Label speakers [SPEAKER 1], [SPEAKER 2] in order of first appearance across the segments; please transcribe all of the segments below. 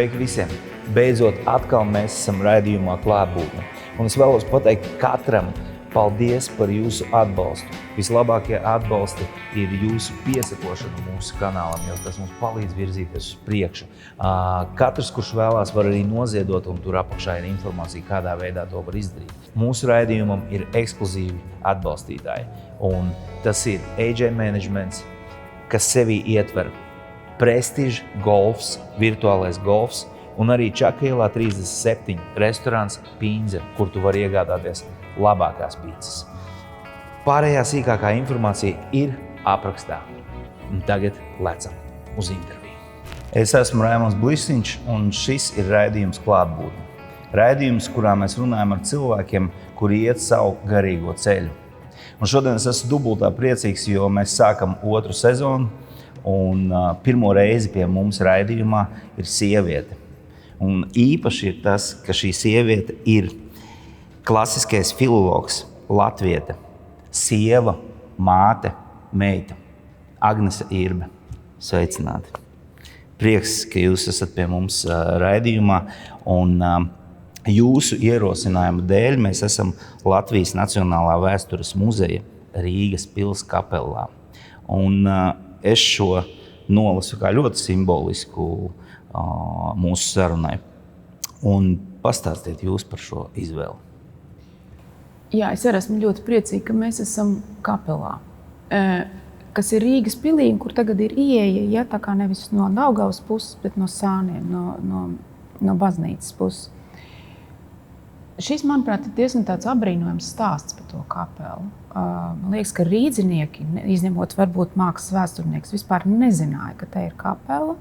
[SPEAKER 1] Sveiki visiem! Beidzot, atkal mēs esam raidījumā klātbūtne. Un es vēlos pateikt katram paldies par jūsu atbalstu. Vislabākie atbalsti ir jūsu piesakošana mūsu kanālam, jo tas mums palīdz virzīties uz priekšu. Katrs, kurš vēlās, var arī noziedot, un tur apakšā ir informācija, kādā veidā to var izdarīt. Mūsu raidījumam ir ekskluzīvi atbalstītāji, un tas ir AJ Managements, kas sevī ietver Prestige golfs, virtuālais golfs, un arī Čaka ielā 37 restorāns Pīnze, kur tu vari iegādāties labākās pīcas. Pārējā sīkākā informācija ir aprakstā. Un tagad lecam uz interviju. Es esmu Raimons Blisiņš, un šis ir raidījums klātbūtne. Raidījums, kurā mēs runājam ar cilvēkiem, kuri iet savu garīgo ceļu. Un šodien es esmu dubultā priecīgs, jo mēs sākam otru sezonu, un pirmo reizi pie mums raidījumā ir sieviete. Un īpaši ir tas, ka šī sieviete ir klasiskais filologs, latviete, sieva, māte, meita, Agnese Irbe. Sveicināti! Prieks, ka jūs esat pie mums raidījumā, un jūsu ierosinājuma dēļ mēs esam Latvijas Nacionālā vēstures muzeja Rīgas pils kapelā. Un es šo nolasu kā ļoti simbolisku mūsu sarunai. Un pastāstiet jūs par šo izvēli.
[SPEAKER 2] Jā, es arī esmu ļoti priecīga, ka mēs esam kapelā, kas ir Rīgas pilī, kur tagad ir ieeja, ja, tā kā nevis no Daugavas puses, bet no Sāniem, no baznīcas puses. Šis, manuprāt, ir diezgan tāds apbrīnojams stāsts par to kapelu. Man liekas, ka rīdzinieki, izņemot varbūt mākslas vēsturnieks, vispār nezināja, ka te ir kapela.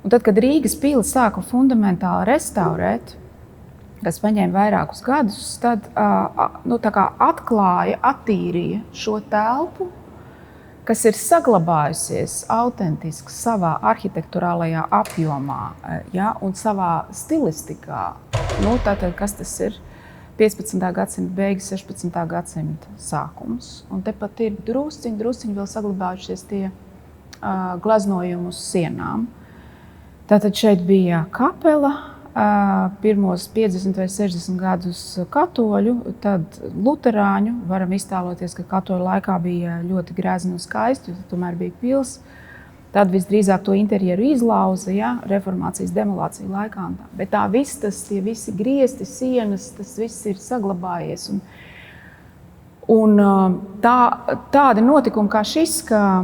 [SPEAKER 2] Un tad, kad Rīgas pili sāka fundamentāli restaurēt, kas paņēma vairākus gadus, tad tā kā atklāja, attīrīja šo telpu, kas ir saglabājusies autentiski savā arhitekturālajā apjomā, ja, un savā stilistikā. Tātad, kas tas ir? 15. gadsimta beigas, 16. gadsimta sākums. Un tepat ir drusciņi vēl saglabājušies tie glaznojumi uz sienām. Tātad šeit bija kapela, pirmos 50 vai 60 gadus katoļu, tad luterāņu. Varam iztēloties, ka katoļu laikā bija ļoti grezni un skaisti, jo tomēr bija pils. Tad visdrīzāk to interjeru izlauza, ja, reformācijas demolācija laikā. Bet tie visi griesti, sienas, tas viss ir saglabājies. Un tādi notikumi kā šis, ka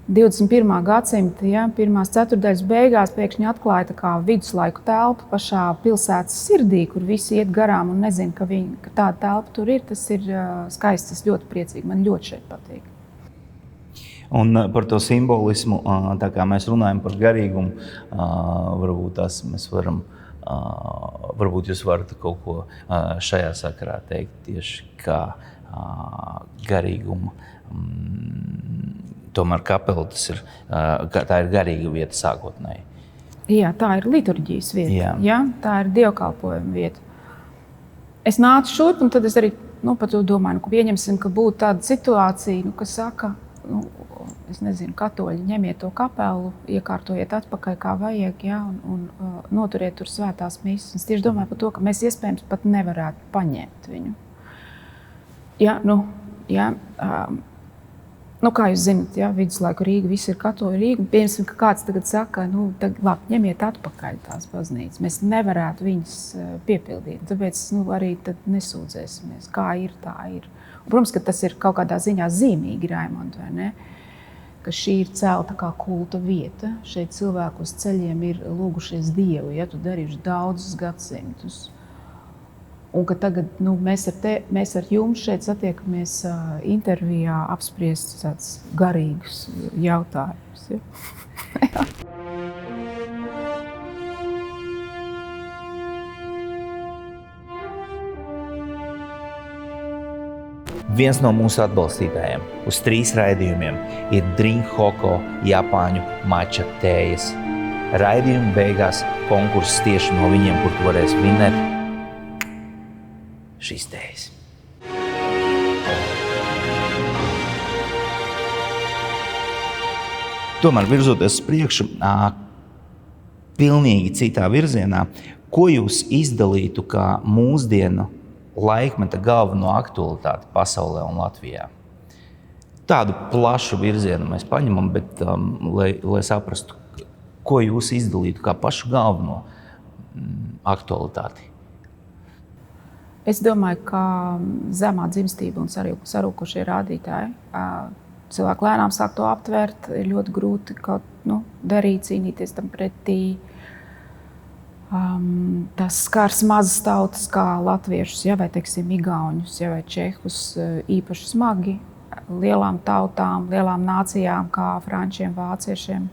[SPEAKER 2] 21. gadsimta, ja, pirmās ceturtdaļas beigās pēkšņi atklāja tā kā viduslaiku telpu pašā pilsētas sirdī, kur visi iet garām un nezin, ka tāda telpa tur ir. Tas ir skaists, tas ļoti priecīgi, man ļoti šeit patīk.
[SPEAKER 1] Un par to simbolismu, tā kā mēs runājam par garīgumu, varbūt mēs varam, varbūt jūs varat kaut ko šajā sakarā teikt tieši kā garīgumu. Tomēr kapela tā ir garīga vieta sākotnēji.
[SPEAKER 2] Jā, tā ir liturģijas vieta, jā, tā ir dievkalpojuma vieta. Es nācu šurp, un tad es arī par to domāju, ka pieņemsim, ka būtu tāda situācija, kas saka, es nezinu, katoļi, ņemiet to kapelu, iekārtojiet atpakaļ kā vajag, ja, un noturiet tur svētās misas. Es tieši domāju par to, ka mēs iespējams pat nevarētu paņemt viņu. Kā jūs zinat, ja, viduslaiku Rīga, visi ir katoļi Rīga, un pieņemsim, ka kāds tagad saka, labi, ņemiet atpakaļ tās baznīcas. Mēs nevarētu viņas piepildīt, tāpēc arī tad nesūdzēsimies, kā ir, tā ir. Un, protams, ka tas ir kaut kādā ziņā zīmīgi, Raimond, vai ne? Ka šī ir celta kā kulta vieta. Šeit cilvēku uz ceļiem ir lūgušies Dievu, ja tu darījuši daudzus gadsimtus. Un ka tagad mēs ar jums šeit satiekamies intervijā apspriest tāds garīgus jautājumus. Ja?
[SPEAKER 1] Viens no mūsu atbalstītājiem uz 3 raidījumiem ir Drink Hoko Japāņu mača tējas. Raidījuma beigās konkurss tieši no viņiem, kur tu varēsi vinēt šīs tējas. Tomēr virzoties uz priekšu, pilnīgi citā virzienā. Ko jūs izdalītu kā mūsdienu laikmeta galveno aktualitāti pasaulē un Latvijā? Tādu plašu virzienu mēs paņemam, bet lai saprastu, ko jūs izdalītu kā pašu galveno aktualitāti?
[SPEAKER 2] Es domāju, ka zemā dzimstība un sarūkušie rādītāji. Cilvēki lēnām sāk to aptvērt, ir ļoti grūti kaut darīt, cīnīties tam pretī. Tas skars mazas tautas kā latviešus, vai teiksim igauņus, vai čehus īpaši smagi. Lielām tautām, lielām nācijām kā frančiem, vāciešiem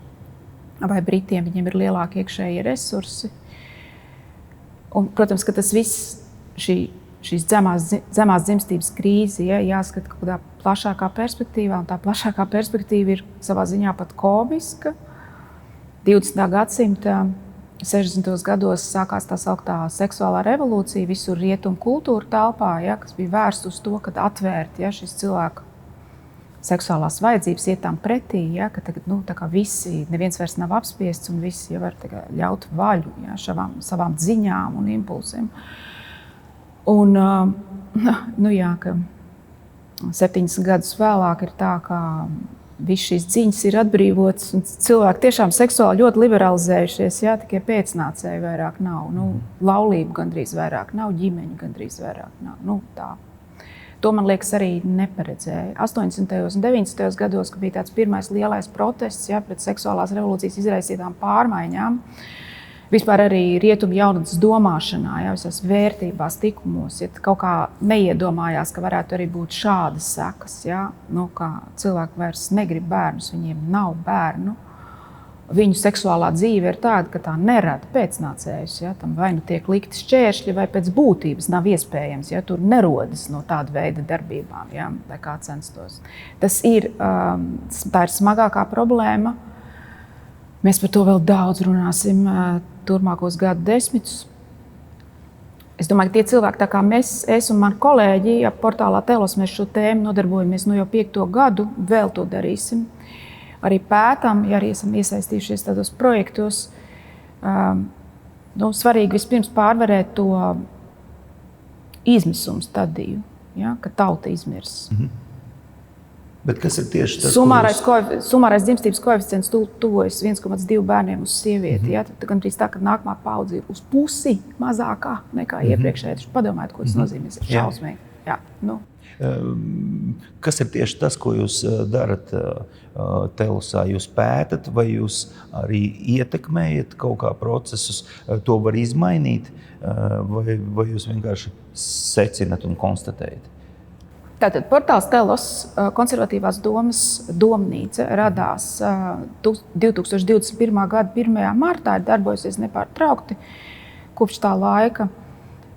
[SPEAKER 2] vai britiem, viņiem ir lielāki iekšējie resursi. Un, protams, ka tas viss, šīs zemās dzimstības krīze, jāskata kaut kādā plašākā perspektīvā, un tā plašākā perspektīva ir savā ziņā pat komiska. 20. gadsimta 60. gados sākās tā sauktā seksuālā revolūcija visur rietumu kultūra telpā, kas bija vērsta uz to, kad atvērt šis cilvēku seksuālās vajadzības iet tām pretī, ka tagad tā kā visi, neviens vairs nav apspiests un visi var ļaut vaļu savām ziņām un impulsiem. Un, ka 70 gadus vēlāk ir tā, ka viss šīs ziņas ir atbrīvotas un cilvēki tiešām seksuāli ļoti liberalizējušies, tikai pēcnācēji vairāk nav, laulību gandrīz vairāk nav, ģimeņu gandrīz vairāk nav, tā. To, man liekas, arī neparedzēja. 80. un 90. gados, kad bija tāds pirmais lielais protests pret seksuālās revolūcijas izraisītām pārmaiņām, vispār arī rietumu jaunatnes domāšanā, visās vērtībās, tikumos, kaut kā neiedomājās, ka varētu arī būt šādas sekas, kā cilvēki vairs negrib bērnus, viņiem nav bērnu. Viņu seksuālā dzīve ir tāda, ka tā nerada pēcnācējus. Tam vai nu tiek likti šķēršļi, vai pēc būtības nav iespējams. Tur nerodas no tāda veida darbībām, lai kā censtos. Tā ir smagākā problēma. Mēs par to vēl daudz runāsim turpmākos gadu desmitus. Es domāju, ka tie cilvēki, tā kā es un mani kolēģi, portālā Telos mēs šo tēmu nodarbojamies jau 5. gadu, vēl to darīsim. Arī pētām, arī esam iesaistījušies tādos projektos. Svarīgi vispirms pārvarēt to izmisumu stadiju, ka tauta izmirs.
[SPEAKER 1] Bet kas ir tieši tas?
[SPEAKER 2] Sumārais dzimstības koeficients tuvojas 1,2 bērniem uz sievieti. Tad gandrīz tā, ka nākamā paudze ir uz pusi mazākā nekā iepriekšējā. Padomājiet, ko tas nozīmē. Tas ir šausmīgi.
[SPEAKER 1] Kas ir tieši tas, ko jūs darat Telosā? Jūs pētat vai jūs arī ietekmējat kaut kā procesus, to var izmainīt, vai jūs vienkārši secinat un konstatējat?
[SPEAKER 2] Tātad portāls Telos, konservatīvās domas domnīca, radās 2021. gada 1. martā, ir darbojusies nepārtraukti kopš tā laika.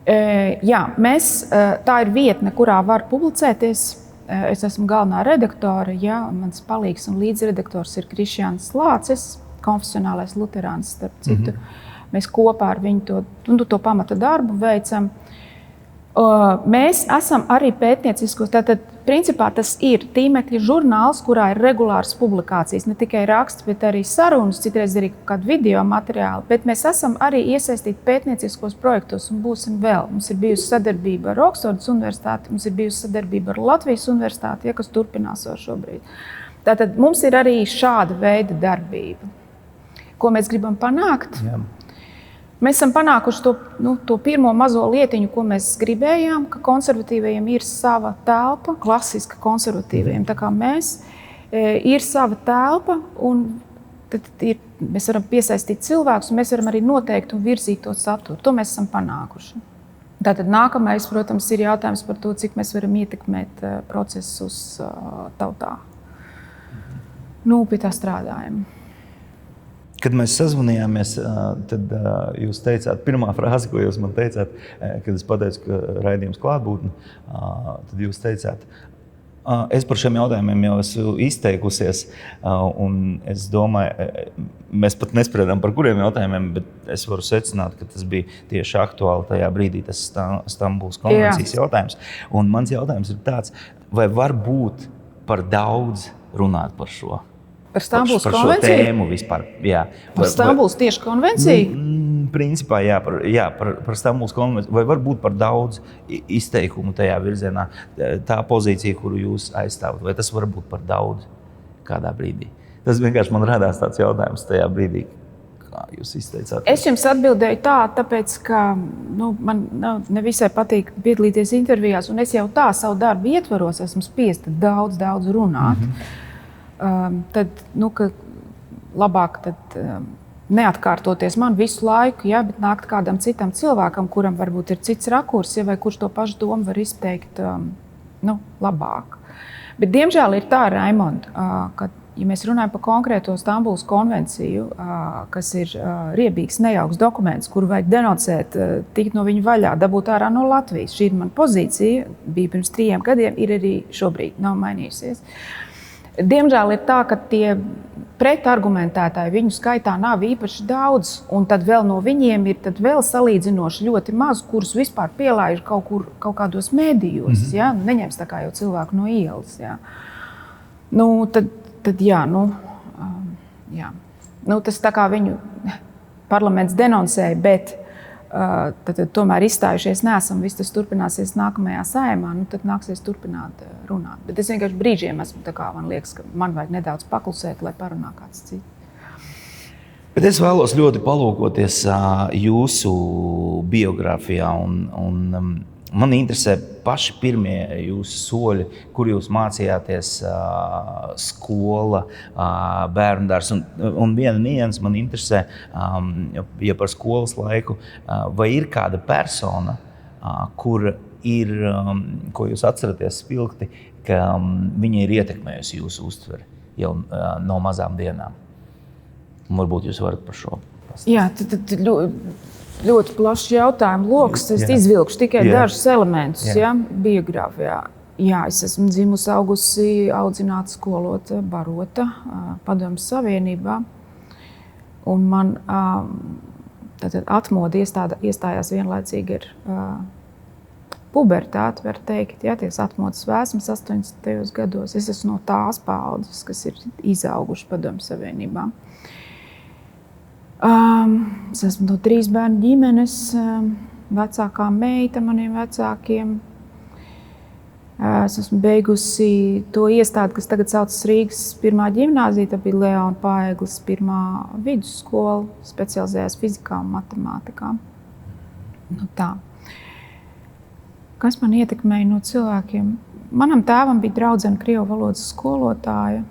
[SPEAKER 2] Tā ir vietne, kurā var publicēties. Es esmu galvenā redaktore, mans palīgs un līdzredaktors ir Krišjāns Lācis, konfesionālais luterāns, starp citu. Mēs kopā ar viņu to pamata darbu veicam. Mēs esam arī pētnieciskos, tātad principā tas ir tīmekļa žurnāls, kurā ir regulāras publikācijas, ne tikai raksts, bet arī sarunas, citreiz arī kādu video materiālu, bet mēs esam arī iesaistīti pētnieciskos projektos un būsim vēl. Mums ir bijusi sadarbība ar Oksfordas universitāti, mums ir bijusi sadarbība ar Latvijas universitāti, kas turpinās vēl šobrīd. Tātad mums ir arī šāda veida darbība. Ko mēs gribam panākt? Mēs esam panākuši to pirmo mazo lietiņu, ko mēs gribējām, ka konservatīvajiem ir sava telpa, klasiska konservatīvajiem, tā kā mēs, ir sava telpa, un tad mēs varam piesaistīt cilvēkus, un mēs varam arī noteikt un virzīt to saturu. To mēs esam panākuši. Tātad nākamais, protams, ir jautājums par to, cik mēs varam ietekmēt procesus tautā. Pie tā strādājam.
[SPEAKER 1] Kad mēs sazvanījāmies, tad jūs teicāt, pirmā frāze, ko jūs man teicāt, kad es pateicu, ka raidījums klātbūtne, tad jūs teicāt, es par šiem jautājumiem jau esmu izteikusies, un es domāju, mēs pat nespriedām par kuriem jautājumiem, bet es varu secināt, ka tas bija tieši aktuāli tajā brīdī, tas Stambulas konvencijas jautājums. Un mans jautājums ir tāds, vai var būt par daudz runāt par šo?
[SPEAKER 2] Par Stambulas
[SPEAKER 1] par šo
[SPEAKER 2] konvenciju?
[SPEAKER 1] tēmu vispār. Jā.
[SPEAKER 2] Par Stambulas tieši konvenciju?
[SPEAKER 1] Principā, par Stambulas konvenciju. Vai varbūt par daudz izteikumu tajā virzienā, tā pozīcija, kuru jūs aizstāvat, vai tas var būt par daudz kādā brīdī? Tas vienkārši man radās tāds jautājums tajā brīdī, kā jūs izteicāt.
[SPEAKER 2] Es jums atbildēju tā, tāpēc, ka man nevisai patīk piedalīties intervijās, un es jau tā savu darbu ietvaros esmu spiesta daudz runāt. Tad, ka labāk tad, neatkārtoties man visu laiku, bet nākt kādam citam cilvēkam, kuram varbūt ir cits rakurs, vai kurš to pašu domu var izteikt labāk. Bet, diemžēl, ir tā, Raimond, ka, ja mēs runājam par konkrēto Stambulas konvenciju, kas ir riebīgs, nejauks dokuments, kuru vajag denocēt, tikt no viņa vaļā, dabūt ārā no Latvijas. Šī ir mana pozīcija, bija pirms 3 gadiem, ir arī šobrīd, nav mainījusies. Diemžēl ir tā, ka tie pretargumentētāji viņu skaitā nav īpaši daudz, un tad vēl no viņiem ir tad vēl salīdzinoši ļoti maz, kurus vispār pielaiž kaut kādos mēdījos. Ja? Neņems tā kā jau cilvēku no ielas. Ja? Tad jā, tas tā kā viņu parlaments denoncēja, bet tad tomēr izstājušies neesam, viss tas turpināsies nākamajā Saeimā, tad nāksies turpināt runāt. Bet es vienkārši brīžiem esmu, man liekas, ka man vajag nedaudz paklusēt, lai parunā kāds cits.
[SPEAKER 1] Bet es vēlos ļoti palūkoties jūsu biogrāfijā un man interesē paši pirmie jūsu soļi, kur jūs mācījāties skola, bērndārs. Un viena nianse man interesē, ja par skolas laiku, vai ir kāda persona, kur ir, ko jūs atceraties spilgti, ka viņa ir ietekmējusi jūsu uztveri jau no mazām dienām. Un varbūt jūs varat par šo pastāstīt.
[SPEAKER 2] Jā, tad ļoti plašs jautājumu loks. Es izvilkšu tikai dažus elementus biogrāfijā. Jā, es esmu dzimusi, augusi, audzināta, skolota, barota Padomju Savienībā. Un man atmoda iestājās vienlaicīgi ar pubertāti, var teikt. Jā, ties atmodas vēsmas 80. gados. Es esmu no tās paaudzes, kas ir izauguši Padomju Savienībā. Es esmu no 3 bērnu ģimenes, vecākā meita maniem vecākiem. Es esmu beigusi to iestādi, kas tagad saucas Rīgas 1. ģimnāzija, tā bija Leona Paegles 1. vidusskola, specializējās fizikā un matemātikā. Tā. Kas man ietekmēja no cilvēkiem? Manam tēvam bija draudzene krievu valodas skolotāja,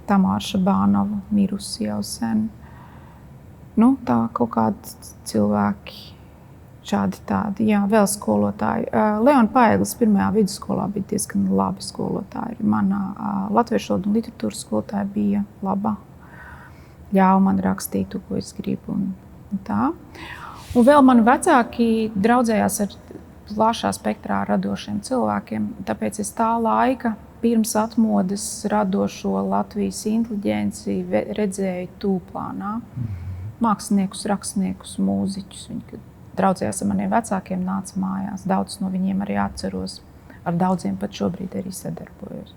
[SPEAKER 2] Tamāra Šabānova, mirusi jau sen. Tā kaut kādi cilvēki, šādi tādi, vēl skolotāji. Leona Paegles 1. vidusskolā bija diezgan labi skolotāji. Mana latviešu valodas un literatūras skolotāja bija laba. Ļāva man rakstīt, ko es gribu un tā. Un vēl mani vecāki draudzējās ar plašā spektrā radošiem cilvēkiem, tāpēc es tā laika pirms atmodas radošo Latvijas inteliģenci redzēju tūplānā. Māksliniekus, rakstniekus, mūziķus. Viņi draudzējās ar maniem vecākiem, nāca mājās. Daudz no viņiem arī atceros. Ar daudziem pat šobrīd arī sadarbojos.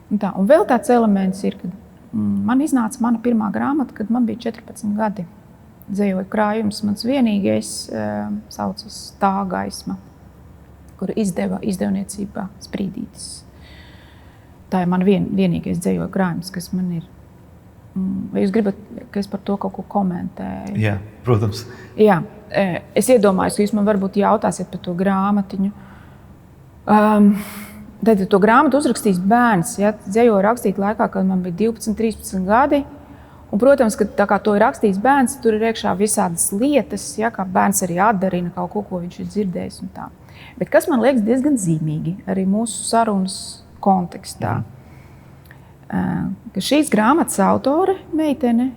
[SPEAKER 2] Un vēl tāds elements ir, kad man iznāca mana pirmā grāmata, kad man bija 14 gadi. Dzejoļu krājums mans vienīgais saucas Tā gaisma, kuru izdeva izdevniecībā Sprīdītis. Tā ir man vienīgais dzejoļu krājums, kas man ir. Vai jūs gribat, ka es par to kaut ko komentēju?
[SPEAKER 1] Jā, protams.
[SPEAKER 2] Jā, es iedomājos, ka jūs man varbūt jautāsiet par to grāmatiņu. Tad to grāmatu uzrakstīs bērns. Dzejoju rakstīt laikā, kad man bija 12, 13 gadi. Un, protams, ka tā kā to ir rakstījis bērns, tur ir iekšā visādas lietas, kā bērns arī atdarina kaut ko viņš ir dzirdējis un tā. Bet kas man liekas diezgan zīmīgi arī mūsu sarunas kontekstā. Ka šīs grāmatas autore, meitene,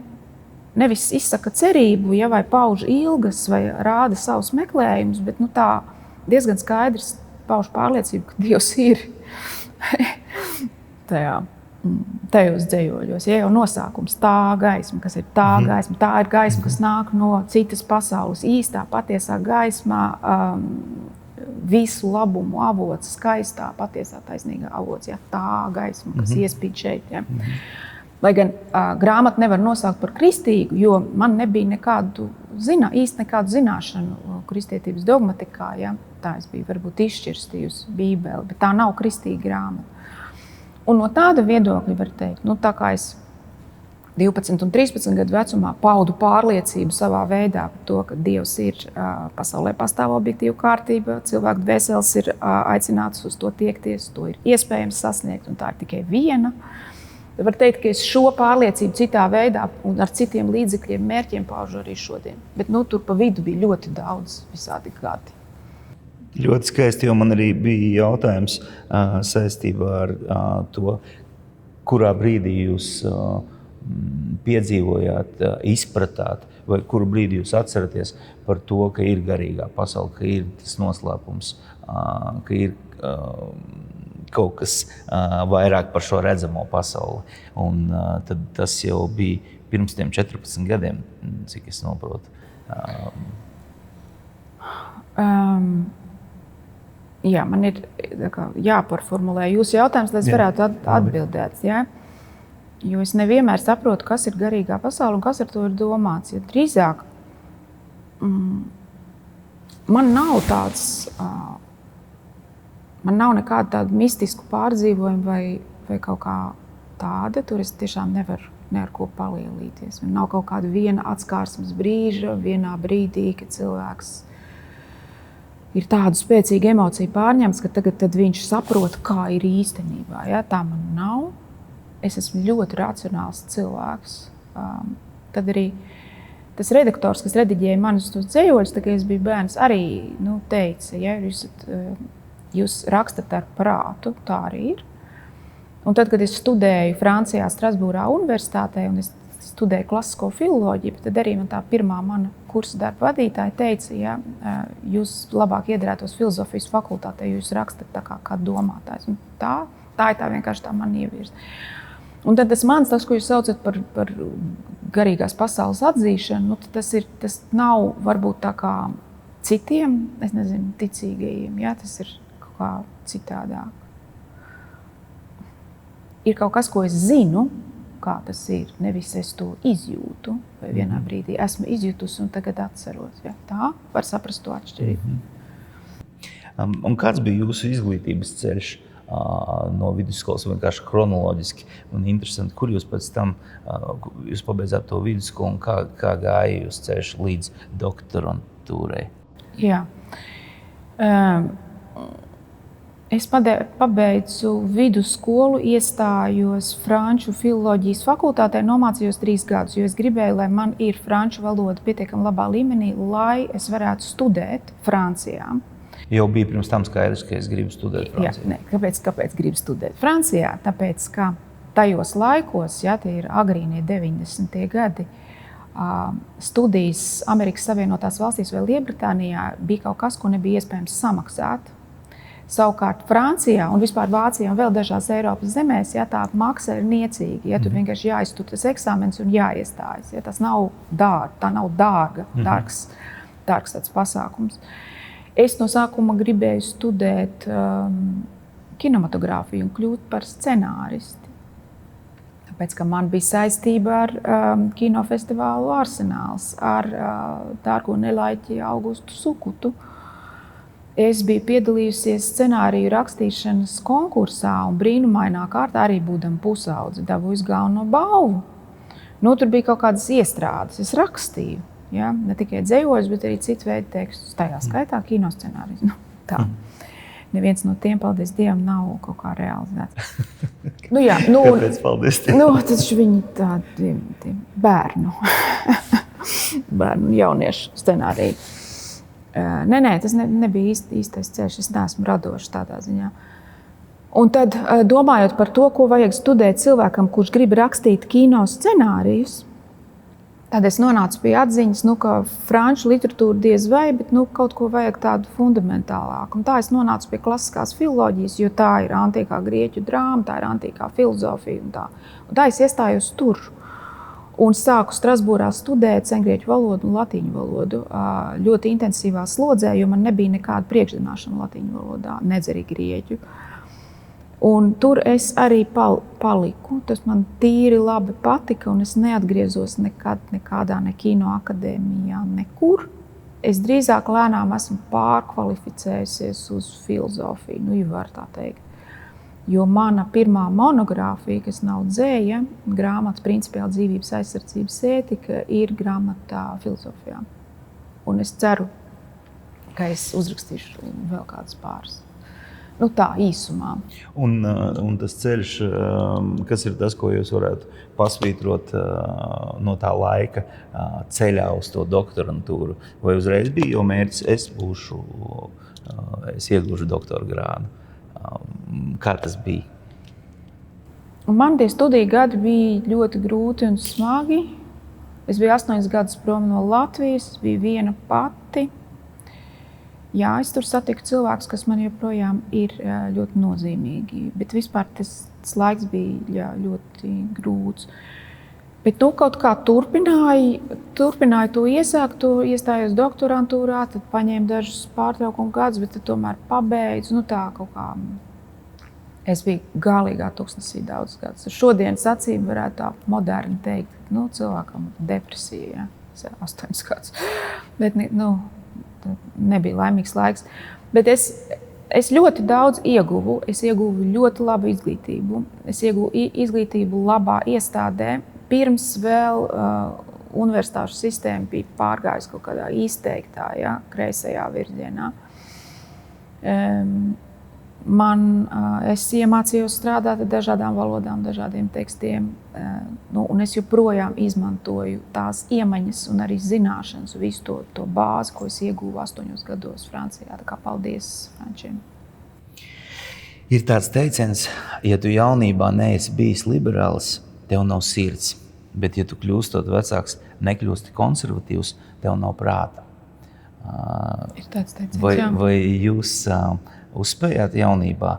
[SPEAKER 2] nevis izsaka cerību, vai pauž ilgas, vai rāda savus meklējumus, bet tā diezgan skaidrs pauž pārliecību, ka Dievs ir tajos dzejoļos. Ja jau nosākums tā gaisma, kas ir tā gaisma, tā ir gaisma, kas nāk no citas pasaules, īstā, patiesā gaismā, visu labumu avots, skaistā, patiesā, taisnīgā avots, ja, tā gaisma, kas iespīd šeit. Ja. Lai gan grāmatu nevar nosaukt par kristīgu, jo man nebija nekādu zināšanu kristietības dogmatikā. Ja. Tā es biju varbūt izšķirstījusi Bībeli, bet tā nav kristīga grāmata. Un no tāda viedokļa var teikt, tā kā es 12 un 13 gadu vecumā paudu pārliecību savā veidā par to, ka Dievs ir, pasaulē pastāv objektīva kārtība, cilvēku dvēseles ir aicinātas uz to tiekties, to ir iespējams sasniegt, un tā ir tikai viena. Var teikt, ka es šo pārliecību citā veidā un ar citiem līdzekļiem, mērķiem paužu arī šodien. Bet tur pa vidu bija ļoti daudz visādi gadi.
[SPEAKER 1] Ļoti skaisti, jo man arī bija jautājums saistībā ar to, kurā brīdī jūs piedzīvojāt, izpratāt, vai kuru brīdi jūs atceraties par to, ka ir garīgā pasaule, ka ir tas noslēpums, ka ir kaut kas vairāk par šo redzamo pasauli. Un tad tas jau bija pirms tiem 14 gadiem, cik es noprotu.
[SPEAKER 2] Jā, man ir jāparformulē jūsu jautājums, lai es varētu atbildēt. Jā? Jo es nevienmēr saprotu, kas ir garīgā pasaule un kas ar to ir domāts. Ja drīzāk man nav nekāda tāda mistisku pārdzīvojumu vai kaut kā tāda. Tur es tiešām nevaru ne ar ko palielīties. Man nav kaut kāda viena atskārsmes brīža, vienā brīdī, kad cilvēks ir tādu spēcīgu emociju pārņemts, ka tagad viņš saprot, kā ir īstenībā. Ja? Tā man nav. Es esmu ļoti racionāls cilvēks. Tad arī tas redaktors, kas rediģēja manus tos dzējoļus, tā kā es biju bērns, arī teica, ja, jūs rakstat ar prātu, tā arī ir. Un tad, kad es studēju Francijā, Strasbūrā universitātē, un es studēju klasisko filoloģiju, tad arī man tā pirmā mana kursa darba vadītāja teica, ja, jūs labāk iedarētos filozofijas fakultātē, jūs rakstat tā kā domātājs. Un tā ir tā vienkārši tā man ievirza. Un tad tas, ko jūs saucat par garīgās pasaules atzīšanu, tas nav varbūt tā kā citiem, es nezinu, ticīgajiem, ja, tas ir kaut kā citādāk. Ir kaut kas, ko es zinu, kā tas ir, nevis es to izjūtu, vai vienā brīdī esmu izjutusi un tagad atceros. Ja. Tā var saprast to atšķirību.
[SPEAKER 1] Un kāds bija jūsu izglītības ceļš? No vidusskolas vienkārši kronoloģiski un interesanti, kur jūs pēc tam jūs pabeidzāt to vidusskolu un kā gāja jūs ceļš līdz doktorantūrai?
[SPEAKER 2] Jā. Es pabeidzu vidusskolu, iestājos franču filoloģijas fakultātē, nomācījos 3 gadus, jo es gribēju, lai man ir franču valoda pietiekami labā līmenī, lai es varētu studēt Francijā.
[SPEAKER 1] Jau bija pirms tam skaidrs, ka es gribu studēt Francijā.
[SPEAKER 2] Jā, kāpēc gribu studēt Francijā? Tāpēc, ka tajos laikos, ja, tie ir agrīnie 90. gadi, studijas Amerikas Savienotās valstīs vai Lielbritānijā bija kaut kas, ko nebija iespējams samaksāt. Savukārt Francijā un vispār Vācijā un vēl dažās Eiropas zemēs, ja, tā maksa ir niecīga. Ja, tur vienkārši jāiztur tas eksāmens un jāiestājas. Ja, tas nav tā nav dārgs tāds pasākums. Es no sākuma gribēju studēt kinematogrāfiju un kļūt par scenāristi. Tāpēc, ka man bija saistība ar kinofestivālu Arsenāls, ar dārgo nelaiķi Augustu Sukutu. Es biju piedalījusies scenāriju rakstīšanas konkursā un brīnumainā kārtā arī būdama pusaudze dabūju galveno balvu. Tur bija kaut kādas iestrādes, es rakstīju. Ja? Ne tikai dzējoļus, bet arī citu veidu tekstus. Tajā skaitā kinoscenārijus. Tā. Neviens no tiem, paldies Dievam, nav kaut kā realizēts.
[SPEAKER 1] Kāpēc paldies Dievam?
[SPEAKER 2] Taču viņi tādi bērnu jauniešu scenāriji. Nē, tas nebija īstais ceļš. Es neesmu radošs tādā ziņā. Un tad, domājot par to, ko vajag studēt cilvēkam, kurš grib rakstīt kino scenārijus, tad es nonācu pie atziņas, ka franču literatūra diez vai, bet kaut ko vajag tādu fundamentālāku. Un tā es nonācu pie klasiskās filoloģijas, jo tā ir antīkā grieķu drāma, tā ir antīkā filozofija un tā. Un tā es iestājos tur. Un sāku Strasbūrā studēt sengrieķu valodu un latīņu valodu ļoti intensīvā slodzē, jo man nebija nekāda priekšzināšana latīņu valodā, nedz arī grieķu. Un tur es arī paliku. Tas man tīri labi patika, un es neatgriezos nekādā ne kino akadēmijā, nekur. Es drīzāk lēnām esmu pārkvalificējusies uz filozofiju, ja var tā teikt. Jo mana pirmā monogrāfija, kas nav dzēja, grāmata Principiāla dzīvības aizsardzības ētika, ir grāmatā filozofijā. Un es ceru, ka es uzrakstīšu vēl kādas pāris. Tā īsumā.
[SPEAKER 1] Un tas ceļš, kas ir tas, ko jūs varētu pasvītrot no tā laika ceļā uz to doktorantūru? Vai uzreiz bija jau mērķis, es iegūšu doktora grādu? Kā tas bija?
[SPEAKER 2] Man tie studiju gadi bija ļoti grūti un smagi. Es biju 8 gadus prom no Latvijas, es biju viena pati. Jā, es tur satiku cilvēkus, kas man joprojām ir ļoti nozīmīgi, bet vispār tas laiks bija ļoti grūts. Bet kaut kā turpināju to iesākt, iestājos doktorantūrā, tad paņēmu dažus pārtraukumu gadus, bet tad tomēr pabeidzu. Tā kaut kā. Es biju galīgā tuksnesī daudzus gadus. Šodienas acīm varētu tā moderni teikt, cilvēkam depresija, 8 gadus. Bet, nebija laimīgs laiks. Bet es ļoti daudz ieguvu. Es ieguvu ļoti labu izglītību. Es ieguvu izglītību labā iestādē. Pirms vēl universitāšu sistēma bija pārgājusi kaut kādā izteiktā, kreisajā virzienā. Es iemācījos strādāt ar dažādām valodām, dažādiem tekstiem. Un es joprojām izmantoju tās iemaņas un arī zināšanas, visu to bāzi, ko es ieguvu 8 gados Francijā. Tā kā paldies frančiem.
[SPEAKER 1] Ir tāds teiciens, ja tu jaunībā neesi bijis liberāls, tev nav sirds, bet ja tu kļūstot vecāks, nekļūsti konservatīvs, tev nav prāta.
[SPEAKER 2] Ir tāds teiciens,
[SPEAKER 1] vai jūs uzspējāt jaunībā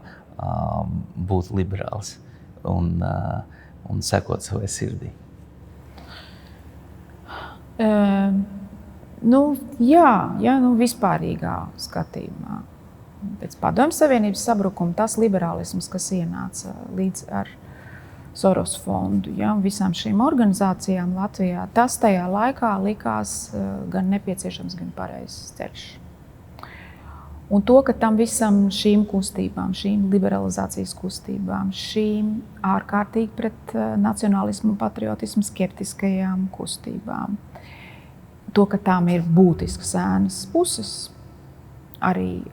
[SPEAKER 1] būt liberāls un sekot savai sirdī?
[SPEAKER 2] Vispārīgā skatījumā. Pēc Padomju Savienības sabrukuma tas liberālisms, kas ienāca līdz ar Soros fondu, visām šīm organizācijām Latvijā, tas tajā laikā likās gan nepieciešams, gan pareizs ceļš. Un to, ka tam visam šīm kustībām, šīm liberalizācijas kustībām, šīm ārkārtīgi pret nacionālismu un patriotismu skeptiskajām kustībām, to, ka tām ir būtiskas ēnas puses, arī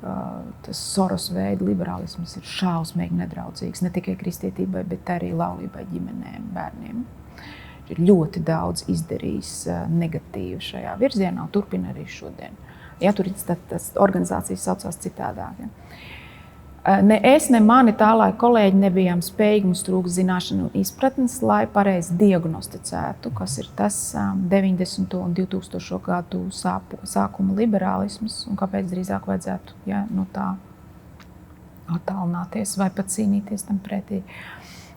[SPEAKER 2] tas Soros veida liberālisms ir šausmīgi nedraudzīgs ne tikai kristietībai, bet arī laulībai, ģimenēm, bērniem. Ir ļoti daudz izdarījis negatīvu šajā virzienā un turpina arī šodien. Tur tas organizācijas saucās citādāk. Ne es, ne mani tā laika kolēģi nebijām spējīgi, mums trūkst zināšanu un izpratnes, lai pareizi diagnosticētu, kas ir tas 90. un 2000. gadu sākuma liberālisms un kāpēc drīzāk vajadzētu no tā attālināties vai pat cīnīties tam pretī.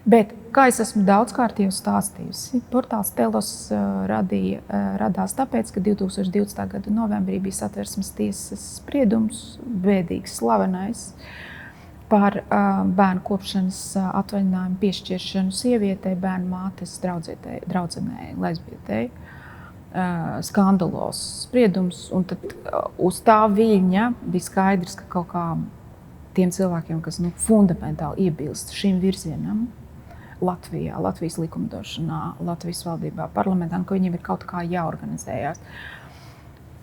[SPEAKER 2] Bet, kā es esmu daudzkārt jau stāstījusi, portāls Telos radās tāpēc, ka 2020. gada novembrī bija Satversmes tiesas spriedums, bēdīgs, slavenais, par bērnu kopšanas atvaļinājumu piešķiršanu sievietei, bērnu mātes draudzenei, lesbietei. Skandalos spriedums, un tad uz tā viļņa bija skaidrs, ka kaut kā tiem cilvēkiem, kas fundamentāli iebilst šim virzienam Latvijā, Latvijas likumdošanā, Latvijas valdībā, parlamentā, ka viņiem ir kaut kā jāorganizējās.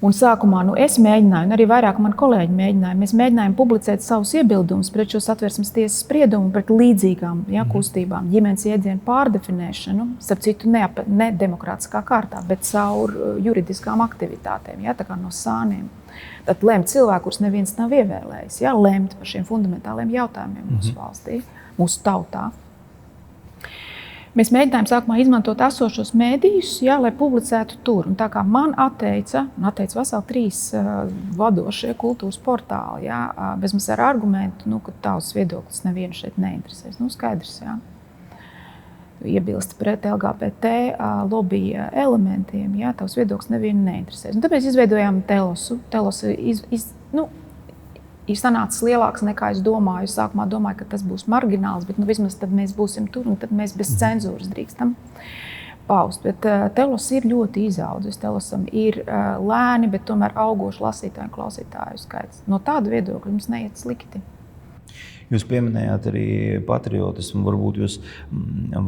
[SPEAKER 2] Un sākumā es mēģināju, un arī vairāk mani kolēģi mēģināja, mēs mēģinājām publicēt savus iebildumus pret šo Satversmes tiesas spriedumu, pret līdzīgām kustībām, ģimenes iedzienu pārdefinēšanu, starp citu ne demokrātiskā kārtā, bet caur juridiskām aktivitātēm, tā kā no sāniem. Tad lemt cilvēku, kurus neviens nav ievēlējis, lemt par šiem fundamentāliem jautājumiem mūsu valstī, mūsu tautā. Mēs mēģinājām sākumā izmantot esošos mēdījus, lai publicētu tur. Un tā kā man atteica veseli 3 vadošie kultūras portāli, bezmaz ar argumentu, ka tavs viedoklis nevienu šeit neinteresēs. Skaidrs, iebilst pret LGBT lobby elementiem, ja, tavs viedoklis nevienu neinteresēs. Un tāpēc izveidojām Telosu. Telos ir sanācis lielāks nekā es domāju. Es sākumā domāju, ka tas būs margināls, bet vismaz tad mēs būsim tur un tad mēs bez cenzūras drīkstam paust. Bet Telos ir ļoti izaudzis. Telosam ir lēni, bet tomēr augoši lasītāju un klausītāju skaits. No tāda viedokļa mums neiet slikti.
[SPEAKER 1] Jūs pieminējāt arī patriotismu. Varbūt jūs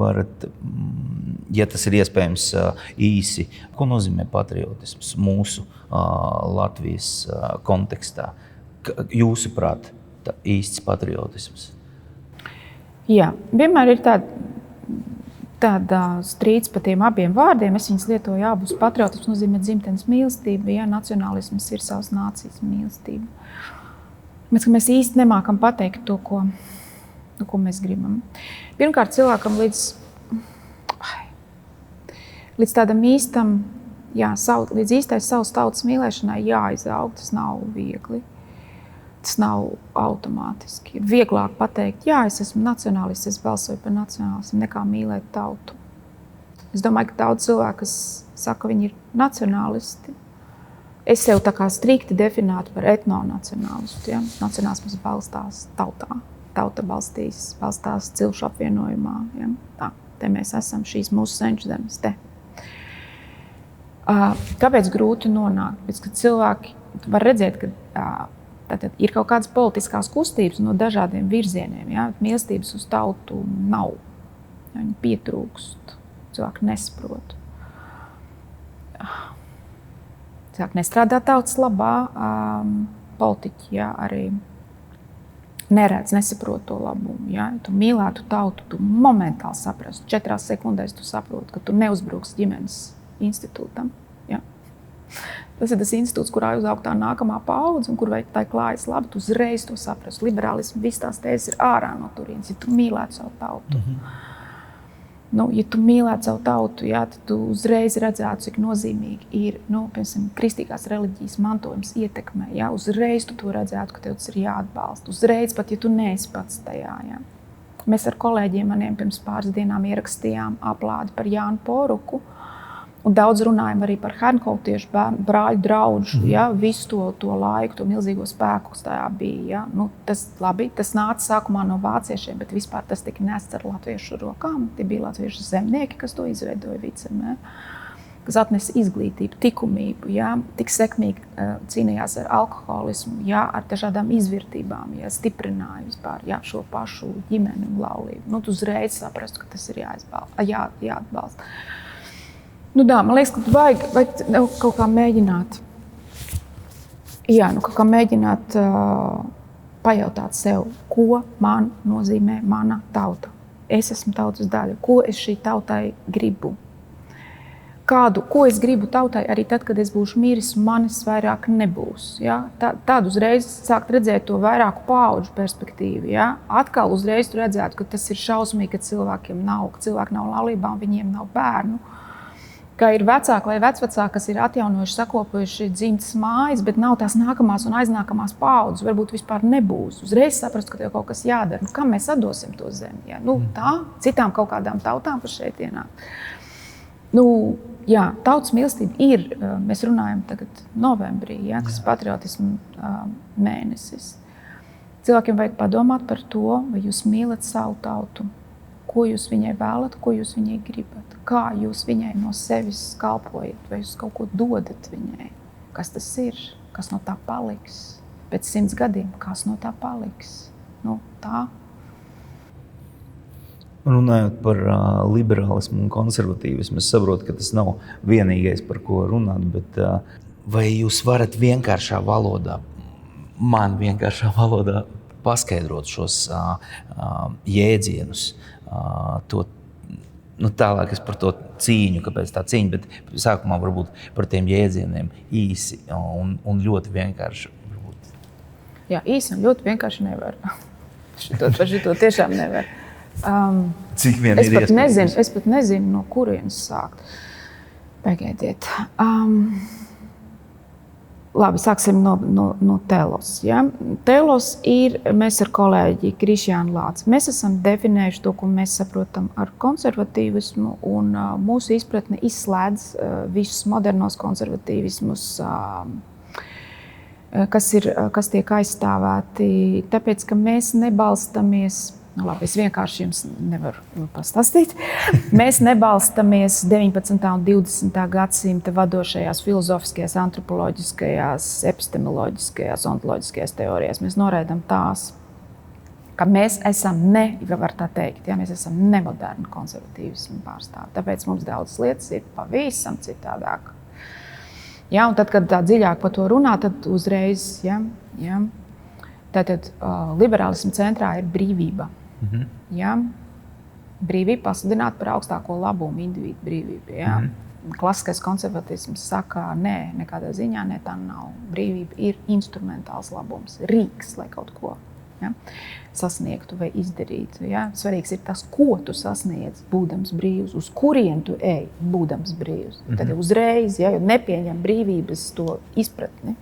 [SPEAKER 1] varat, ja tas ir iespējams īsi, ko nozīmē patriotisms mūsu Latvijas kontekstā? Jūsuprāt, īsts patriotisms?
[SPEAKER 2] Jā, vienmēr ir tāda strīds par tiem abiem vārdiem. Es viņus lietoju abus. Patriotisms nozīmē dzimtenes mīlestību, ja nacionālisms ir savas nācijas mīlestība. Mēs īsti nemākam pateikt to, ko mēs gribam. Pirmkārt, cilvēkam līdz tādam īstam, līdz īstai savas tautas mīlēšanai jāizaug. Tas nav viegli. Tas nav automātiski. Ir vieglāk pateikt, jā, es esmu nacionālists, es balsoju par nacionālismu, nekā mīlēt tautu. Es domāju, ka daudz cilvēku, kas saka, ka viņi ir nacionālisti, es sev tā kā strikti definētu par etnonacionālistu. Ja? Nacionālisms balstās tautā. Tauta balstās cilšu apvienojumā. Ja? Tā, te mēs esam, šīs mūsu senču zemes te. Kāpēc grūti nonākt? Pēc, ka cilvēki var redzēt, ka tātad ir kaut kādas politiskās kustības no dažādiem virzieniem. Ja? Mīlestības uz tautu nav. Ja? Viņi pietrūkst. Cilvēki nesaprot. Cilvēki nestrādā tautas labā. Politiķi arī neredz, nesaprot to labumu. Ja? Tu mīlētu tautu, tu momentāli saprastu. 4 sekundēs tu saproti, ka tu neuzbruks ģimenes institūtam. Ja? Tas ir tas institūts, kurā uzaug tā nākamā paudze un kur tai klājas labi, tu uzreiz to saprastu. Liberālismu, viss tās tēzes ir ārā no turienes, ja tu mīlētu savu tautu. Ja tu mīlētu savu tautu, tad tu uzreiz redzētu, cik nozīmīgi ir, piemēram, kristīgās reliģijas mantojums ietekmē. Ja? Uzreiz tu to redzētu, ka tev tas ir jāatbalsta. Uzreiz pat, ja tu neesi pats tajā. Ja? Mēs ar kolēģiem maniem pirms pāris dienām ierakstījām aplādi par Jānu Poruku. Un daudz runājam arī par hernholtiešu brāļu draudžu, ja, visu to laiku, to milzīgo spēku, kas tajā bija. Ja. Tas labi, tas nāca sākumā no vāciešiem, bet vispār tas tika nests ar latviešu rokām. Tie bija latviešu zemnieki, kas to izveidoja vicemē, kas atnesa izglītību, likumību, ja, tik sekmīgi cīnījās ar alkoholismu, ja, ar dažādām izvirtībām, ja, stiprināja vispār ja, šo pašu ģimeni un laulību. Tu uzreiz saprastu, ka tas ir jāatbalsta. Man liekas, ka vajag kaut kā mēģināt, pajautāt sev, ko man nozīmē mana tauta. Es esmu tautas daļa, ko es šī tautai gribu. Ko es gribu tautai arī tad, kad es būšu miris un manis vairāk nebūs. Ja? Tādu uzreiz sākt redzēt to vairāku paudžu perspektīvu. Ja? Atkal uzreiz tu redzētu, ka tas ir šausmīgi, ka cilvēki nav laulībām, viņiem nav bērnu. Ka ir vecāki vai vecvecāki, kas ir atjaunojuši, sakopojuši dzimtas mājas, bet nav tās nākamās un aiznākamās paudzes, varbūt vispār nebūs. Uzreiz saprast, ka tev kaut kas jādara. Kam mēs atdosim to zemi? Ja? Citām kaut kādām tautām, kas šeit ienāk. Tautas mīlestība ir, mēs runājam tagad novembrī, ja, kas ir patriotismu mēnesis. Cilvēkiem vajag padomāt par to, vai jūs mīlat savu tautu. Ko jūs viņai vēlat, ko jūs viņai gribat, kā jūs viņai no sevis kalpojat, vai jūs kaut ko dodat viņai, kas tas ir, kas no tā paliks, pēc 100 gadiem, kas no tā paliks, tā.
[SPEAKER 1] Runājot par liberālismu un konservatīvismu, es saprotu, ka tas nav vienīgais, par ko runāt, bet vai jūs varat man vienkāršā valodā paskaidrot šos jēdzienus, tālāk es par to cīņu, kāpēc tā cīņa, bet sākumā varbūt par tiem jēdzieniem īsi un ļoti vienkārši. Varbūt.
[SPEAKER 2] Jā, īsi un ļoti vienkārši nevar. Par šito tiešām nevar.
[SPEAKER 1] Cik vien ir iespējams?
[SPEAKER 2] Es pat nezinu, no kurienes sākt. Pagaidiet. Labi, sāksim no Telos. Ja? Telos ir, mēs ar kolēģi Krišjānu Lāci. Mēs esam definējuši to, ko mēs saprotam ar konservatīvismu, un mūsu izpratne izslēdz visus modernos konservatīvismus, kas tiek aizstāvēti, tāpēc, ka mēs nebalstamies, labi, es vienkārši jums nevaru pastāstīt, mēs nebalstamies 19. un 20. gadsimta vadošajās filozofiskajās, antropoloģiskajās, epistemoloģiskajās, ontoloģiskajās teorijās. Mēs noraidām tās, ka mēs esam var tā teikt, ja, mēs esam nemoderni konservatīvismu pārstāvi. Tāpēc mums daudzas lietas ir pavisam citādāk. Ja, un tad, kad tā dziļāk par to runā, tad uzreiz, tātad liberālisma centrā ir brīvība. Ja? Brīvība pasludināt par augstāko labumu, individu brīvību. Ja? Klasiskais konservatisms saka, nē, nekādā ziņā ne, tā nav. Brīvība ir instrumentāls labums, rīks, lai kaut ko sasniegtu vai izdarītu. Ja? Svarīgs ir tas, ko tu sasniedz, būdams brīvs, uz kurien tu ej, būdams brīvs. Tad uzreiz, ja, jo nepieņem brīvības to izpratni.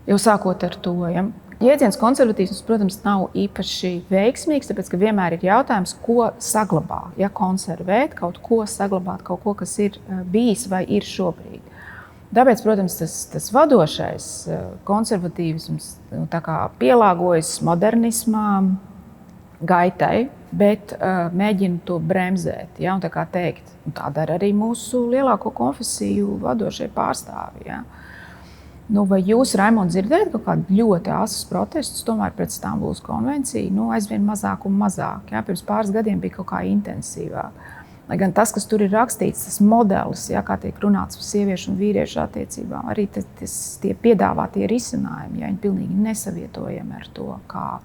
[SPEAKER 2] Jau sākot ar to, ja. Jēdziens konservatīvs, protams, nav īpaši veiksmīgs, tāpēc, ka vienmēr ir jautājums, ko saglabā. Ja konservēt, kaut ko saglabāt, kaut ko, kas ir bijis vai ir šobrīd. Tāpēc, protams, tas vadošais konservatīvisms tā kā pielāgojas modernismā gaitai, bet mēģina to bremzēt. Ja, un tā kā teikt, un tā dara arī mūsu lielāko konfesiju vadošie pārstāvi. Ja. Nu, vai jūs, Raimond, dzirdējat kaut kādu ļoti asus protestus tomēr pret Stambulas konvenciju? Nu, aizvien mazāk un mazāk. Ja? Pirms pāris gadiem bija kaut kā intensīvāk. Lai gan tas, kas tur ir rakstīts, tas modelis, ja, kā tiek runāts par sieviešu un vīriešu attiecībām, arī tie piedāvātie risinājumi, ja, viņi pilnīgi nesavietojami ar to, kā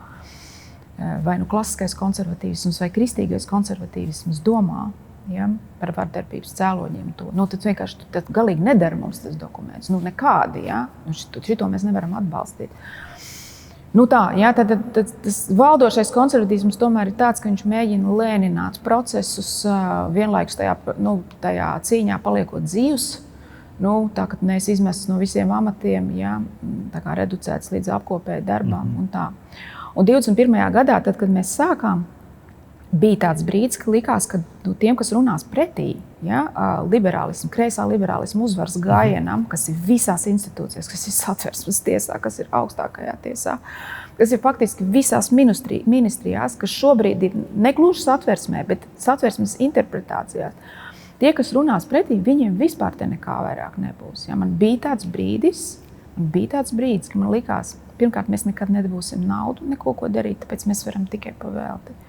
[SPEAKER 2] vai nu klasiskais konservatīvisms vai kristīgais konservatīvisms domā. Ja, par vardarbības cēloņiem to. Nu, tad vienkārši tad galīgi nedara mums tas dokuments. Nu, nekādi, ja? Šito mēs nevaram atbalstīt. Nu tā, ja, tad tas valdošais konservatīvisms tomēr ir tāds, ka viņš mēģina lēnināt procesus, vienlaikus tajā cīņā paliekot dzīvs. Nu, tā, kad mēs izmestas no visiem amatiem, ja, tā kā reducēts līdz apkopēju darbām un tā. Un 21. gadā, tad, kad mēs sākām, bija tāds brīdis, ka likās, ka tiem, kas runās pretī, ja, liberālismu, kreisā liberālismu uzvaras gājienam, kas ir visās institūcijās, kas ir Satversmes tiesā, kas ir augstākajā tiesā, kas ir faktiski visās ministrijās, kas šobrīd ir negluži Satversmē, bet Satversmes interpretācijās. Tie, kas runās pretī, viņiem vispār te nekā vairāk nebūs. Ja, man bija tāds brīdis, ka man likās, pirmkārt, mēs nekad nedabūsim naudu, neko ko darīt, tāpēc mēs varam tikai pavēlti.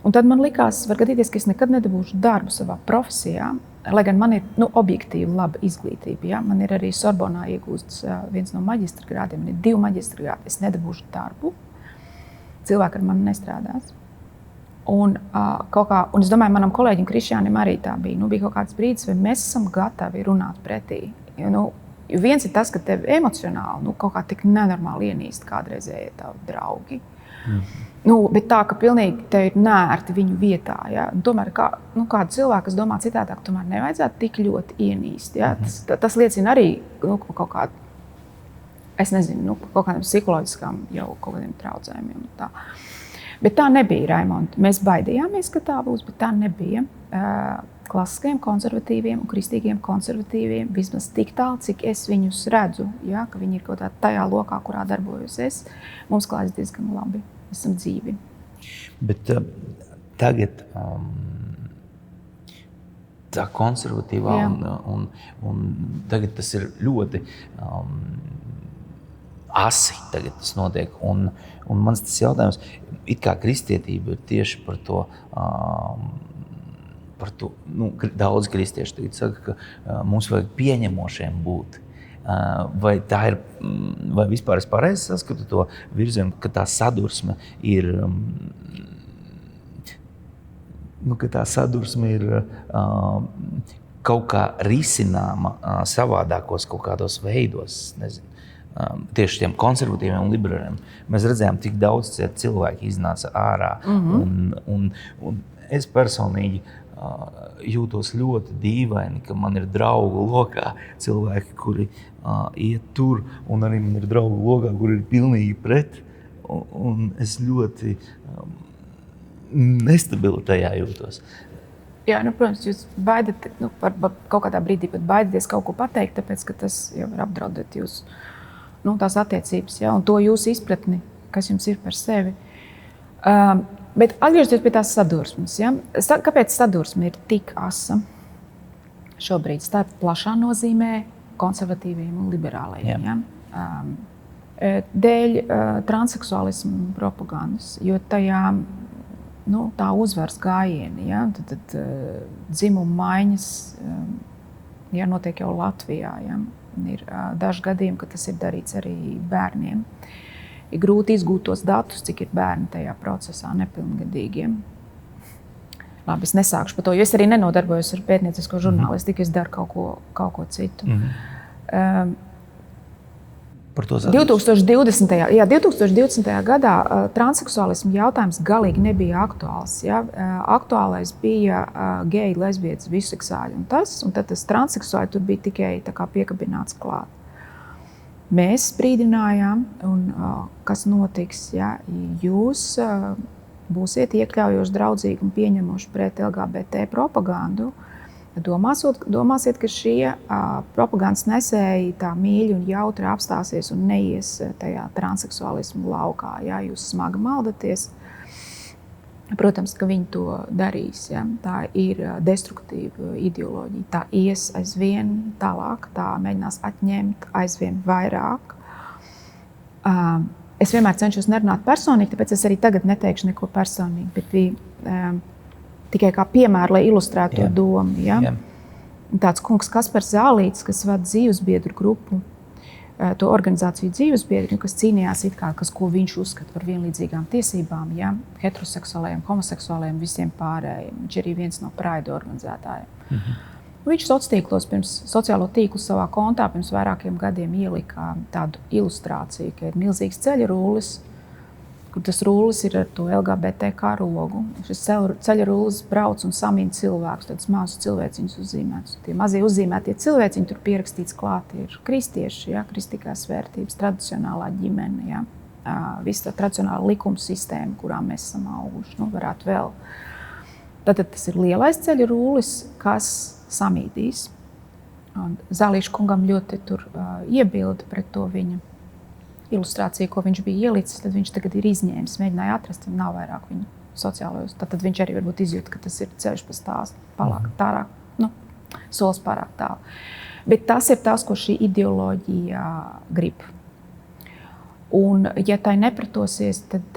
[SPEAKER 2] Un tad man likās, var gadīties, ka es nekad nedabūšu darbu savā profesijā, lai gan man ir objektīvi laba izglītība. Ja? Man ir arī Sorbonā iegūsts viens no maģistra grādiem, man ir 2 maģistra grādi, es nedabūšu darbu, cilvēki ar mani nestrādās. Un es domāju, manam kolēģim Krišjānim arī tā bija. Nu, bija kaut kāds brīdis, vai mēs esam gatavi runāt pretī. Jo viens ir tas, ka tev emocionāli kaut kā tik nenormāli ienīst kādreizēji tavi draugi. Bet tā, ka pilnīgi tev ir nērti viņu vietā. Ja? Un tomēr kādu cilvēku, kas domā citādāk, tomēr nevajadzētu tik ļoti ienīst. Ja? Tas liecina arī kaut kādu, es nezinu, kaut kādiem psiholoģiskām jau kaut kādiem traucējumiem. Tā. Bet tā nebija, Raimond. Mēs baidījāmies, ka tā būs, bet tā nebija. Klasiskajiem konservatīviem un kristīgiem konservatīviem vismaz tik tālu, cik es viņus redzu, ja? Ka viņi ir kaut tajā lokā, kurā darbojos es, mums klājas diezgan labi. Esam dzīvi.
[SPEAKER 1] Bet tagad tā konservatīvā un tagad tas ir ļoti asi tagad tas notiek. Un mans tas jautājums, it kā kristietība ir tieši par to, daudz kristieši tagad saka, ka mums vajag pieņemošiem būt. Vai tā ir, vai vispār es pareizi saskatu to virzienu, ka tā sadursme ir, kaut kā risināma savādākos kaut kādos veidos, nezinu, tieši tiem konservatīviem un liberāliem. Mēs redzējām, tik daudz cilvēki iznāca ārā, un es personīgi jūtos ļoti dīvaini, ka man ir draugu lokā cilvēki, kuri iet tur, un arī man ir draugu lokā, kuri ir pilnīgi pret, un es ļoti nestabili tajā jūtos.
[SPEAKER 2] Jā, protams, jūs baidat, par kaut kādā brīdī pat baidaties kaut ko pateikt, tāpēc, ka tas jau var apdraudēt jūs, tās attiecības, un to jūsu izpratni, kas jums ir par sevi. Bet atgriežoties pie tās sadursmes, kāpēc sadursme ir tik asa šobrīd starp plašā nozīmē konservatīviem un liberālajiem? Dēļ transseksuālismu propagandas, jo tajā tā uzvaras gājieni, tad dzimuma maiņas notiek jau Latvijā. Ir daži gadījumi, ka tas ir darīts arī bērniem. Ir grūti izgūt tos datus, cik ir bērni tajā procesā nepilngadīgiem. Labi, es nesākšu par to, jo es arī nenodarbojos ar pētniecisko žurnālistiku, es daru kaut ko citu. 2020. Gadā transseksuālismu jautājums galīgi nebija aktuāls. Aktuālais bija geji, lesbietes, biseksuāļi un tad tas transseksuāļi tur bija tikai piekabināts klāt. Mēs brīdinājām, kas notiks, jūs būsiet iekļaujoši, draudzīgi un pieņemoši pret LGBT propagandu. Domāsiet, ka šie propagandas nesēji tā mīļi un jautri apstāsies un neies tajā transseksuālismu laukā. Jūs smagi maldaties. Protams, ka viņi to darīs. Tā ir destruktīva ideoloģija. Tā ies aizvien tālāk, tā mēģinās atņemt aizvien vairāk. Es vienmēr cenšos nerunāt personīgi, tāpēc es arī tagad neteikšu neko personīgi, bet bija tikai kā piemēru, lai ilustrētu to domu. Tāds kungs Kaspars Zālīts, kas vada dzīvesbiedru grupu, to organizāciju dzīvesbiedri, kas cīnījās ko viņš uzskata par vienlīdzīgām tiesībām, heteroseksuālajiem, homoseksuālajiem, visiem pārējiem. Viņš arī viens no Pride organizētājiem. Viņš sociālo tīklu savā kontā pirms vairākiem gadiem ielika tādu ilustrāciju, ka ir milzīgs ceļa rullis, kur tas rullis ir ar to LGBT karogu. Šis ceļa rullis brauc un samīna cilvēkus, tādus mazus cilvēciņus uzzīmētus. Tie mazie uzzīmētie cilvēciņi, tur pierakstīts klāt, ir kristieši, kristīgās vērtības, tradicionālā ģimene, visa tā tradicionāla likuma sistēma, kurā mēs esam auguši, varētu vēl. Tātad tas ir lielais ceļa rullis, kas samīdīs. Zālīša kungam ļoti tur iebilda pret to viņa ilustrāciju, ko viņš bija ielicis, tad viņš tagad ir izņēmis, mēģināja atrast, un nav vairāk viņu sociālajos. Tad viņš arī varbūt izjūt, ka tas ir ceļš pa stāstu, pārāk, solis pārāk tālu. Bet tas ir tas, ko šī ideoloģija grib. Un, ja tai nepratosies, tad,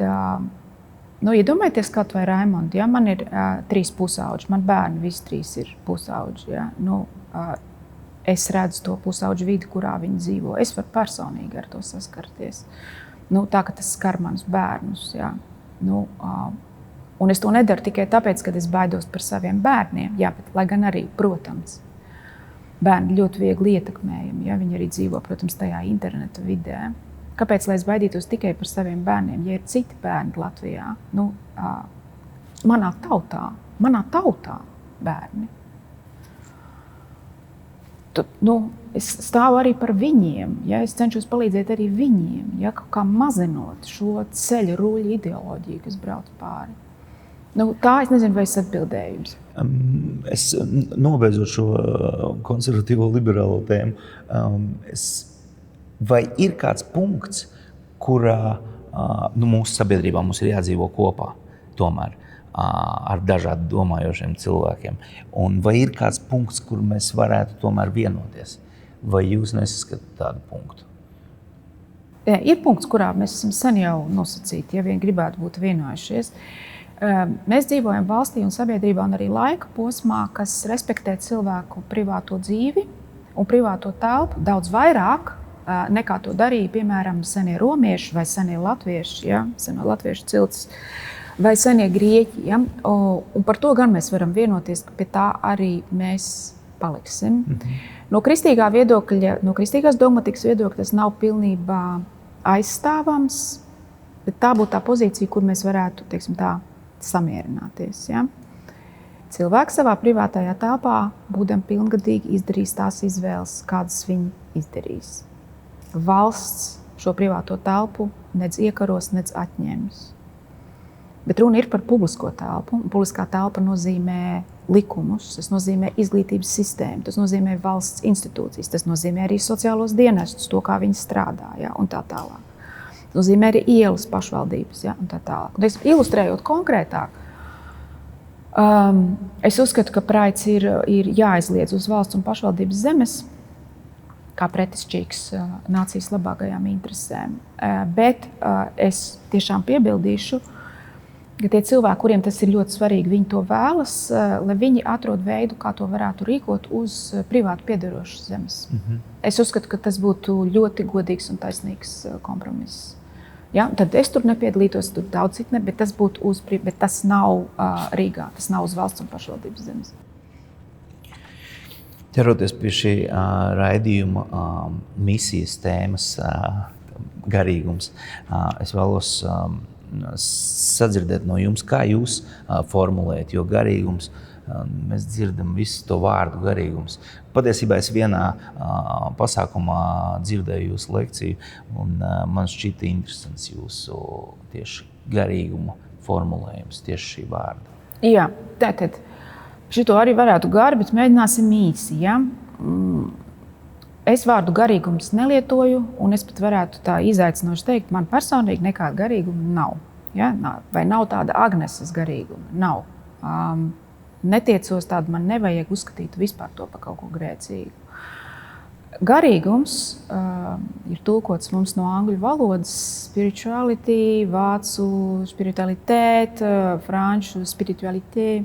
[SPEAKER 2] iedomājieties kaut vai Raimondu, man ir 3 pusauģi, man bērni visi 3 ir pusauģi, es redzu to pusauģu vidi, kurā viņi dzīvo. Es varu personīgi ar to saskarties. Tā, ka tas skar manus bērnus. Un es to nedaru tikai tāpēc, ka es baidos par saviem bērniem. Bet, lai gan arī, protams, bērni ļoti viegli ietekmējami. Viņi arī dzīvo, protams, tajā interneta vidē. Kāpēc, lai es baidītos tikai par saviem bērniem, ja ir citi bērni Latvijā? Manā tautā bērni. Es stāvu arī par viņiem, es cenšos palīdzēt arī viņiem, kaut kā mazinot šo ceļa ruļu ideoloģiju, kas brauc pāri. Tā es nezinu, vai es atbildēju jums.
[SPEAKER 1] Es nobeidzot šo konservatīvo liberālo tēmu, vai ir kāds punkts, kurā mūsu sabiedrībā mums ir jādzīvo kopā tomēr ar dažādi domājošiem cilvēkiem. Un vai ir kāds punkts, kur mēs varētu tomēr vienoties? Vai jūs nesaskatāt tādu punktu?
[SPEAKER 2] Ir punkts, kurā mēs esam sen jau nosacīti, ja vien gribētu būt vienojušies. Mēs dzīvojam valstī un sabiedrībā un arī laika posmā, kas respektē cilvēku privāto dzīvi un privāto telpu daudz vairāk nekā to darīja, piemēram, senie romieši vai senie latvieši, seno latviešu cilts, vai senie grieķi. Un par to gan mēs varam vienoties, ka pie tā arī mēs paliksim. No kristīgā viedokļa, no kristīgās dogmatikas viedokļa tas nav pilnībā aizstāvams, bet tā būtu tā pozīcija, kur mēs varētu, teiksim tā, samierināties. cilvēks savā privātajā telpā, būdami pilngadīgi, izdarīs tās izvēles, kādas viņi izdarīs. Valsts šo privāto telpu nedz iekaros, nedz atņems. Bet runa ir par publisko telpu. Publiskā telpa nozīmē likumus, tas nozīmē izglītības sistēmu, tas nozīmē valsts institūcijas, tas nozīmē arī sociālos dienestus, to, kā viņi strādā, ja, un tā tālāk. Tas nozīmē arī ielas pašvaldības, ja, un tā tālāk. Un, ilustrējot konkrētāk, es uzskatu, ka praids ir jāizliedz uz valsts un pašvaldības zemes, kā pretišķīgs nācijas labākajām interesēm. Bet es tiešām piebildīšu, ka tie cilvēki, kuriem tas ir ļoti svarīgi, viņi to vēlas, lai viņi atrod veidu, kā to varētu rīkot uz privāti piederošas zemes. Es uzskatu, ka tas būtu ļoti godīgs un taisnīgs kompromiss. Ja? Tad es tur nepiedalītos, tur daudz citu ne, bet tas būtu bet tas nav Rīgā, tas nav uz valsts un pašvaldības zemes.
[SPEAKER 1] Ķeroties pie šī raidījuma misijas tēmas garīgums, es vēlos sadzirdēt no jums, kā jūs formulējat, jo garīgums, mēs dzirdam visu to vārdu garīgums. Patiesībā es vienā pasākumā dzirdēju jūsu lekciju, un man šķita interesants jūsu tieši garīguma formulējums, tieši šī vārda.
[SPEAKER 2] Jā, tātad šito arī varētu gari, bet mēģināsim īsi. Ja? Es vārdu garīgums nelietoju, un es pat varētu tā izaicinoši teikt, man personīgi nekāda garīguma nav. Ja? Vai nav tāda Agneses garīguma? Nav. Netiecos tādu, man nevajag uzskatīt vispār to par kaut ko grēcīgu. Garīgums ir tulkots mums no angļu valodas spirituality, vācu spiritualitet, franču spiritualité.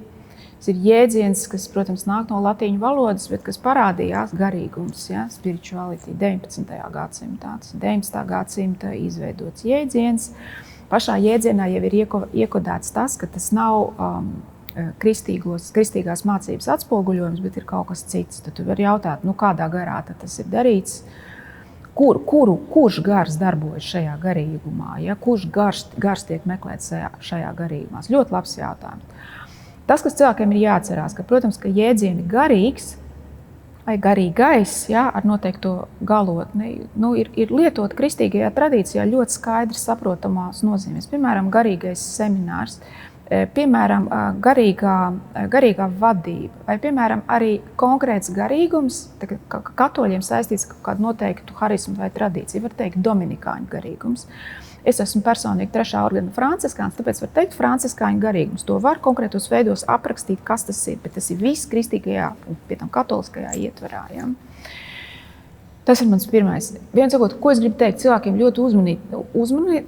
[SPEAKER 2] Tas ir jēdziens, kas, protams, nāk no latīņu valodas, bet kas parādījās garīgums, ja, spirituality 19. gadsimtā. Tas 19. gadsimta izveidots jēdziens. Pašā jēdzienā jau ir iekodēts tas, ka tas nav kristīgās mācības atspoguļojums, bet ir kaut kas cits. Tad tu vari jautāt, kādā garā tas ir darīts, kurš gars darbojas šajā garīgumā, ja? Kurš gars tiek meklēts šajā garīgumā. Ļoti labs jautājums. Tas, kas cilvēkiem ir jāatcerās, ka, protams, ka jēdzieni garīgs vai garīgais, ja, ar noteikto galotni, ir lietot kristīgajā tradīcijā ļoti skaidri saprotamās nozīmēs. Piemēram, garīgais seminārs, piemēram, garīgā vadība, vai, piemēram, arī konkrēts garīgums, katoļiem saistīts ar kādu noteiktu harismu vai tradīciju, var teikt dominikāņu garīgums. Es esmu personīgi 3. ordena franciskāns, tāpēc var teikt franciskāņu garīgums. To var konkrētos veidos aprakstīt, kas tas ir, bet tas ir viss kristīgajā un pie tam katoliskajā ietvarā. Ja? Tas ir mans pirmais. Viens sakot, ko es gribu teikt, cilvēkiem ļoti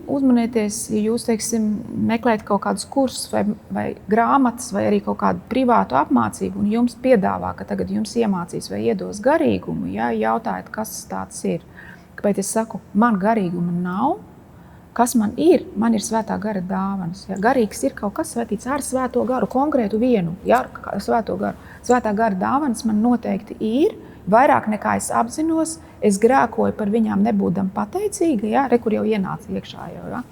[SPEAKER 2] uzmanieties, ja jūs, teiksim, meklējat kaut kādus kursus vai grāmatas vai arī kaut kādu privātu apmācību un jums piedāvā, ka tagad jums iemācīs vai iedos garīgumu, ja, jautājat, kas tāds ir. Kāpēc es saku, man garīguma nav? Kas man ir? Man ir svētā gara dāvanas. Ja, garīgs ir kaut kas svētīts ar svēto garu, konkrētu vienu, ja, ar svēto garu. Svētā gara dāvanas man noteikti ir, vairāk nekā es apzinos, es grēkoju par viņām nebūdam pateicīga, ja, kur jau ienāca iekšā jau, ja.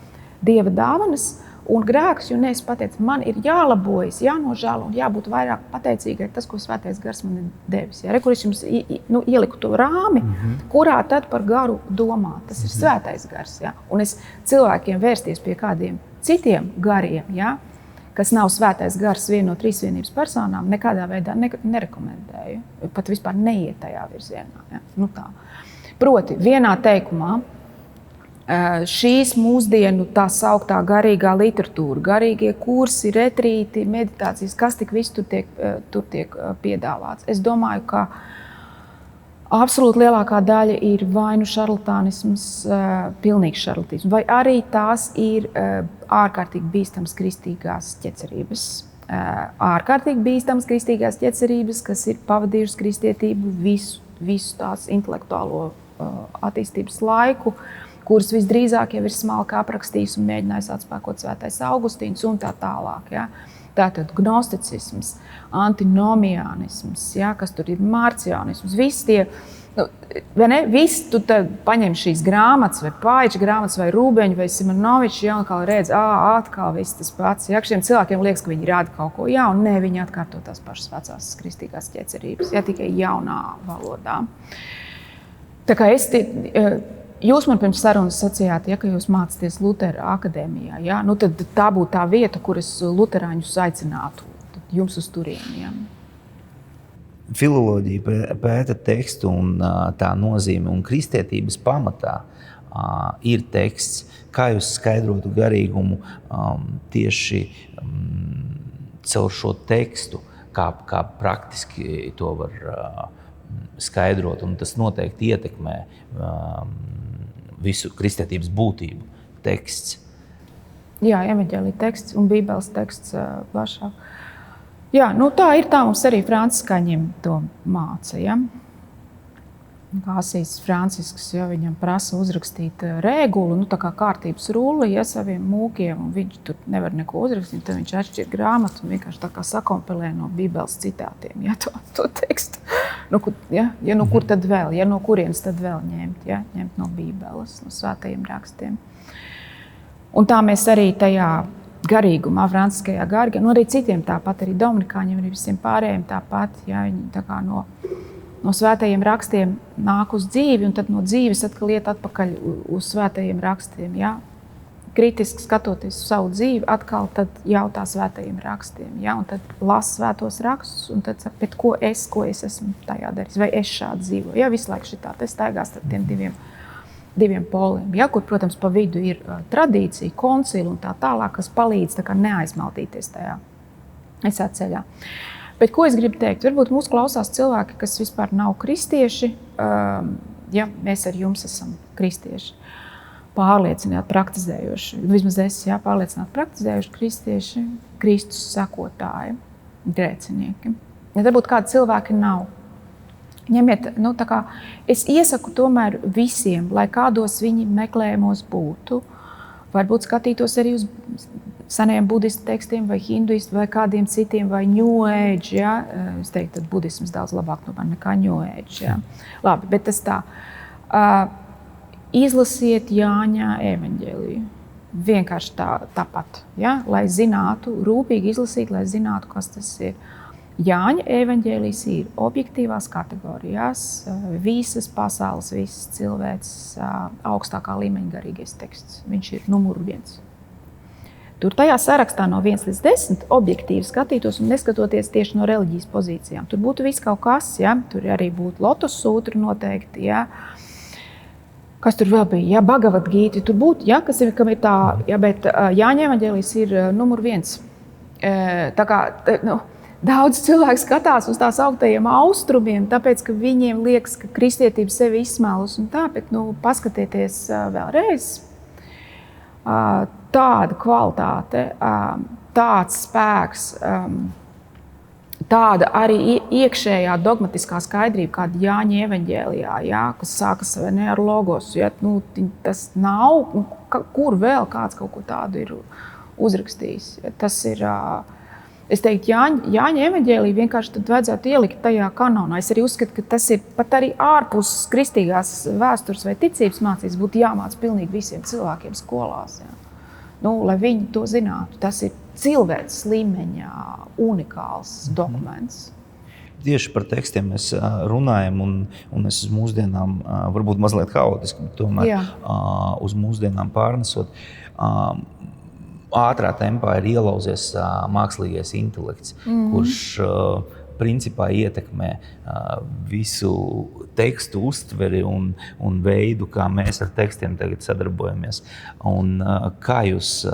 [SPEAKER 2] Dieva dāvanas un grēks, jo nees pateicu, man ir jālabojas, jānožēlo un jābūt vairāk pateicīgai tas, ko svētais gars man ir devis. Ja, kur es jums ieliku to rāmi, kurā tad par garu domāt. Tas ir svētais gars. Ja. Un es cilvēkiem vērsties pie kādiem citiem gariem, ja, kas nav svētais gars viena no trīsvienības personām, nekādā veidā nerekomendēju. Pat vispār neiet tajā virzienā. Ja. Tā. Proti, vienā teikumā šīs mūsdienu tā sauktā garīgā literatūra, garīgie kursi, retrīti, meditācijas, kas tik viss tur tiek piedāvāts. Es domāju, ka absolūti lielākā daļa ir vai nu šarlatānisms, pilnīgs šarlatīsms, vai arī tās ir ārkārtīgi bīstams kristīgās ķecerības. Ārkārtīgi bīstams kristīgās ķecerības, kas ir pavadījušas kristietību visu tās intelektuālo attīstības laiku, kuras visdrīzāk jau ir smalki aprakstījis un mēģinājis atspēkot svētais Augustīns un tā tālāk. Ja. Tātad gnosticisms, antinomiānisms, ja, kas tur ir marcionisms, visi tie Nu, vai ne? Visi tu paņem šīs grāmatas, vai Paiča grāmatas, vai Rūbeņa, vai Simonoviča, ja, un kā redz, atkal viss tas pats. Ja, šiem cilvēkiem liekas, ka viņi rāda kaut ko jaunu, ne, viņi atkārto tās pašas vecās kristīgās ķecerības, ja, tikai jaunā valodā. Tā kā jūs man pirms sarunas sacījāt, ja, ka jūs mācāties Lutera akadēmijā, ja, nu tad tā būtu tā vieta, kur es luterāņus aicinātu jums uz turieni. Ja.
[SPEAKER 1] Filoloģija pēta tekstu un tā nozīme un kristietības pamatā ir teksts. Kā jūs skaidrotu garīgumu tieši caur šo tekstu, kā praktiski to var skaidrot, un tas noteikti ietekmē visu kristietības būtību teksts?
[SPEAKER 2] Jā, evaņģēlija teksts un Bībeles teksts plašāk. Jā, nu tā ir, tā mums arī Franciskaņiem to māca, ja. Asīs Francisks, ja viņam prasa uzrakstīt regulu, nu tā kā kārtības rulli, ja saviem mūkiem, un viņš tur nevar neko uzrakstīt, tad viņš atšķir grāmatu un vienkārši tā kā sakompilē no Bībeles citātiem, ja, to tekstu. Nu, kur tad vēl, ja no kurienes tad vēl ņemt, ja, ņemt no Bībeles, no svētajiem rakstiem. Un tā mēs arī tajā garīgumā, franciskajā garīgumā, nu arī citiem tāpat, arī dominikāņiem, arī visiem pārējiem tāpat, ja viņi tā kā no svētajiem rakstiem nāk uz dzīvi, un tad no dzīves atkal iet atpakaļ uz svētajiem rakstiem, ja. Kritiski skatoties uz savu dzīvi, atkal tad jautā svētajiem rakstiem, ja, un tad lasa svētos rakstus, un tad saka, bet ko es esmu tajā darījis, vai es šādi dzīvoju, ja, visu laiku šitā, te staigās ar tiem diviem poliem, ja, kur, protams, pa vidu ir tradīcija, koncili un tā tālāk, kas palīdz tā kā neaizmaldīties tajā ceļā. Bet ko es gribu teikt? Varbūt mūs klausās cilvēki, kas vispār nav kristieši, ja mēs ar jums esam kristieši, pārliecināti, praktizējoši, vismaz es, ja, pārliecināti, praktizējoši kristieši, Kristus sekotāji, grēcinieki. Ja varbūt kādi cilvēki nav. Ņemiet, nu, tā kā es iesaku tomēr visiem, lai kādos viņi meklējumos būtu, varbūt skatītos arī uz senajiem budistu tekstiem vai hinduistu vai kādiem citiem vai New Age, ja? Es teiktu, tad budisms daudz labāk tomēr nekā New Age, ja? Labi, bet tas tā. Izlasiet Jāņa evaņģēliju. Vienkārši tāpat, ja? Lai zinātu, rūpīgi izlasīt, lai zinātu, kas tas ir. Jāņa evaņģēlijs ir objektīvās kategorijās, visas pasaules, visas cilvēces augstākā līmeņa garīgais teksts. Viņš ir numur 1. Tur tajā sarakstā no 1 līdz 10 objektīvi skatītos un neskatoties tieši no reliģijas pozīcijām. Tur būtu viss kaut kas, ja? Tur arī būtu Lotus sūtra noteikti, ja? Kas tur vēl bija? Ja, Bhagavad Gīta, tur būtu, ja? Kam ir tā, ja, bet Jāņa evaņģēlijs ir numur 1. Tā kā, nu, daudz cilvēku skatās uz tās augtajiem austrumiem, tāpēc, ka viņiem liekas, ka kristietība sevi izsmēlus un tā, bet, nu, paskatieties vēlreiz. Tāda kvalitāte, tāds spēks, tāda arī iekšējā dogmatiskā skaidrība, kāda Jāņa evaņģēlijā, ja, kas sākas ne ar logosu, ja, nu, tas nav, kur vēl kāds kaut ko tādu ir uzrakstījis. Tas ir, es teiktu, Jāņa evaņģēliju vienkārši tad vajadzētu ielikt tajā kanonā. Es arī uzskatu, ka tas ir pat arī ārpus kristīgās vēstures vai ticības mācības būtu jāmāc pilnīgi visiem cilvēkiem skolās. Ja. Nu, lai viņi to zinātu. Tas ir cilvēces līmeņā unikāls dokuments.
[SPEAKER 1] Tieši par tekstiem mēs runājam, un es uz mūsdienām, varbūt mazliet haotiski, bet tomēr uz mūsdienām pārnesot, ātrā tempā ir ielauzies mākslīgais intelekts, kurš principā ietekmē visu tekstu uztveri un veidu, kā mēs ar tekstiem tagad sadarbojamies. Un kā jūs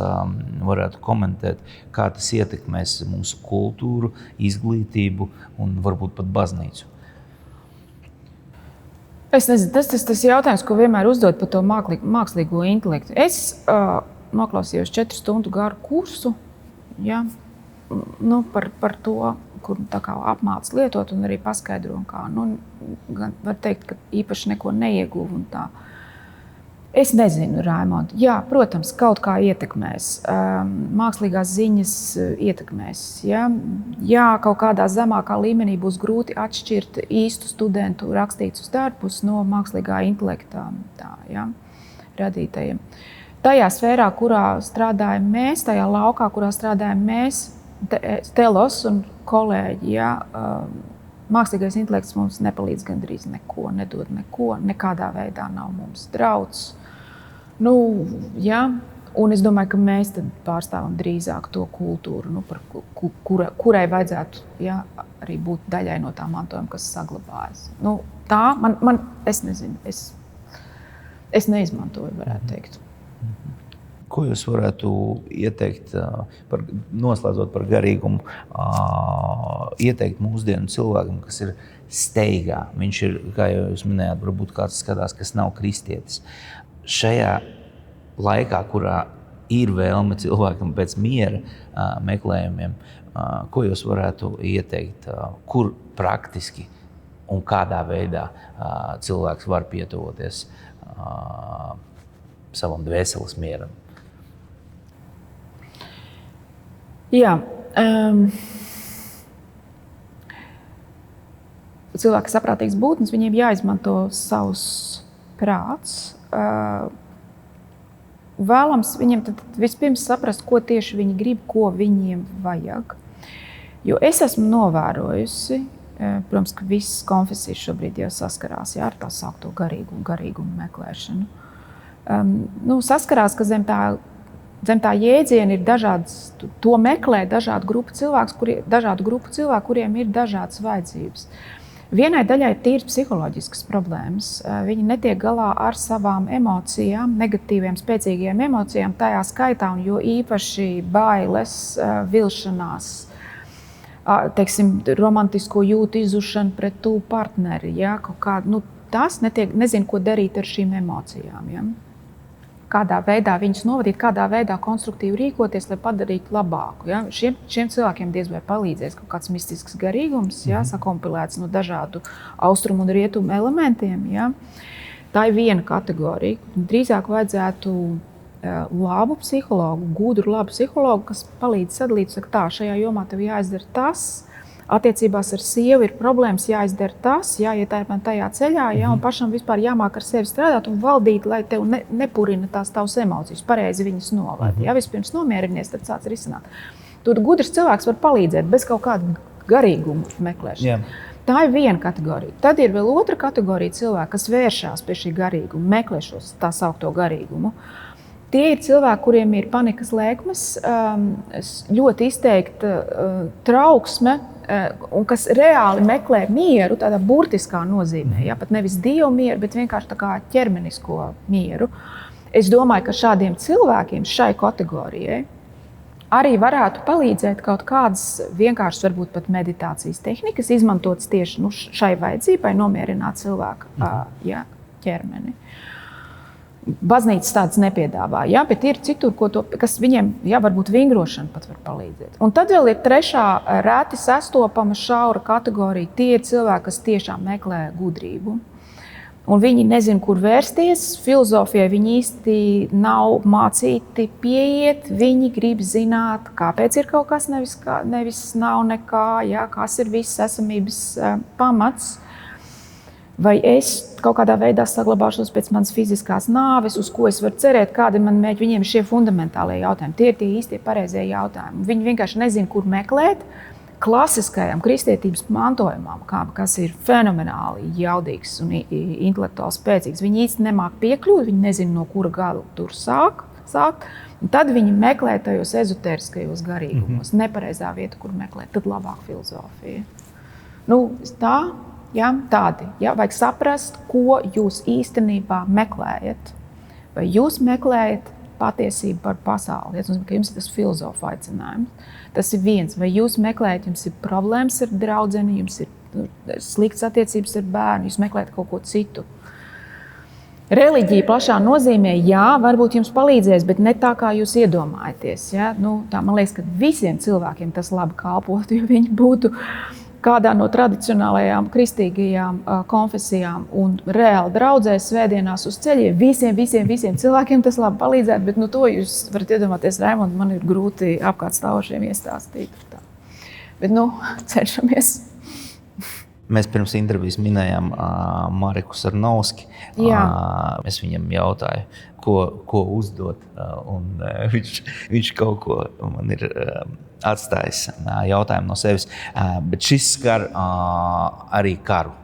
[SPEAKER 1] varētu komentēt, kā tas ietekmēs mūsu kultūru, izglītību un varbūt pat baznīcu?
[SPEAKER 2] Es nezinu, tas jautājums, ko vienmēr uzdod par to mākslīgo intelektu. Es noklausījos 4 stundu garu kursu, ja, nu, par to, kur tā kā apmāca lietot un arī paskaidro, kā, nu, gan var teikt, ka īpaši neko neieguvu un tā. Es nezinu, Raimond. Jā, protams, kaut kā ietekmēs. Mākslīgās ziņas ietekmēs. Jā, kaut kādā zemākā līmenī būs grūti atšķirt īstu studentu rakstītus darbus no mākslīgā intelekta radītajiem. Tajā sfērā, kurā strādājam mēs, tajā laukā, kurā strādājam mēs, Telos un kolēģi, mākslīgais intelekts mums nepalīdz gandrīz neko, nedod neko, nekādā veidā nav mums drauds. Un es domāju, ka mēs tad pārstāvam drīzāk to kultūru, par kurai vajadzētu arī būt daļai no tā mantojuma, kas saglabājas. Tā es nezinu, es neizmantoju, varētu teikt.
[SPEAKER 1] Ko jūs varētu ieteikt, noslēdzot par garīgumu, ieteikt mūsdienu cilvēkam, kas ir steigā? Viņš ir, kā jūs minējāt, varbūt kāds skatās, kas nav kristietis. Šajā laikā, kurā ir vēlme cilvēkam pēc miera meklējumiem, ko jūs varētu ieteikt, kur praktiski un kādā veidā cilvēks var pietuvoties savam dvēseles mieram?
[SPEAKER 2] Jā. Cilvēki saprātīgs būtnes, viņiem jāizmanto savs prāts. Vēlams viņiem tad vispirms saprast, ko tieši viņi grib, ko viņiem vajag. Jo es esmu novērojusi, protams, ka visas konfesijas šobrīd jau saskarās ar tā saukto garīgumu meklēšanu. Saskarās, ka zem tā jēdziena ir dažādas, to meklē dažādu grupu cilvēku, kuriem ir dažādas vajadzības. Vienai daļai ir tīri psiholoģiskas problēmas. Viņi netiek galā ar savām emocijām, negatīviem, spēcīgiem emocijām, tajā skaitā, un jo īpaši bailes, vilšanās, teiksim, romantisko jūtu izušanu pret tuvu partneri. Tas nezinu, ko darīt ar šīm emocijām. Kādā veidā viņus novadīt, kādā veidā konstruktīvi rīkoties, lai padarītu labāku. Šiem cilvēkiem diez vai palīdzēs kaut kāds mistisks garīgums, sakompilēts no dažādu austrumu un rietumu elementiem. Tā ir viena kategorija. Drīzāk vajadzētu labu psihologu, gudru labu psihologu, kas palīdz sadalīt, saka tā, šajā jomā tev jāizdara tas, attiecībās ar sievu ir problēmas, jāizdara tas, jāiet tajā ceļā, un pašam vispār jāmāk ar sevi strādāt un valdīt, lai tev nepurina tās tavas emocijas, pareizi viņas novada. Vispirms nomierinies, tad sāc risināt. Tur gudrs cilvēks var palīdzēt bez kaut kāda garīguma meklēšanas. Tā ir viena kategorija. Tad ir vēl otra kategorija cilvēki, kas vēršās pie šī garīguma, meklē šos tā saukto garīgumu. Tie ir cilvēki, kuriem ir panikas lēkmes, ļoti izteikta trauksme, un kas reāli meklē mieru, tādā burtiskā nozīmē. Pat nevis dievu mieru, bet vienkārši tā kā ķermenisko mieru. Es domāju, ka šādiem cilvēkiem, šai kategorijai, arī varētu palīdzēt kaut kādas vienkāršas, varbūt pat meditācijas tehnikas, izmantotas tieši šai vajadzībai, nomierināt cilvēku ķermeni. Baznīcas tādas nepiedāvā, bet ir citur, kas viņiem, varbūt vingrošana pat var palīdzēt. Un tad vēl ir trešā, reti sastopama šaura kategorija. Tie ir cilvēki, kas tiešām meklē gudrību. Un viņi nezin, kur vērsties. Filozofijai viņi īsti nav mācīti pieiet. Viņi grib zināt, kāpēc ir kaut kas, nevis nav nekā, kas ir viss esamības pamats. Vai es kaut kādā veidā saglabāšos pēc manas fiziskās nāves, uz ko es varu cerēt, kādi man mērķi, viņiem ir šie fundamentālie jautājumi. Tie ir tie īstie pareizie jautājumi. Viņi vienkārši nezina, kur meklēt klasiskajam kristietības mantojumam, kas ir fenomenāli jaudīgs un intelektuāli spēcīgs. Viņi īsti nemāk piekļūt, viņi nezina, no kura gala tur sākt. Un tad viņi meklē tajos ezotēriskajos garīgumos. Nepareizā vieta, kur meklēt, tad labāk filozofija. Tādi. Vajag saprast, ko jūs īstenībā meklējat. Vai jūs meklējat patiesību par pasauli? Es domāju, ka jums ir tas filozofa aicinājums. Tas ir viens. Vai jūs meklējat, jums ir problēmas ar draudzeni, jums ir sliktas attiecības ar bērnu, jūs meklējat kaut ko citu. Reliģija plašā nozīmē, varbūt jums palīdzēs, bet ne tā, kā jūs iedomājaties. Tā, man liekas, ka visiem cilvēkiem tas labi kalpotu, jo viņi būtu kādā no tradicionālajām kristīgajām konfesijām un reāli draudzēs svētdienās uz ceļiem. Visiem cilvēkiem tas labi palīdzētu, bet to jūs varat iedomāties, Raimond, man ir grūti apkārt stāvošiem iestāstīt. Tā. Bet cenšamies.
[SPEAKER 1] Mēs pirms intervijas minējām Mariku Sarnovski. Es viņam jautāju, ko uzdot, un viņš kaut ko man ir atstājis jautājumu no sevis. Bet šis skar arī karu.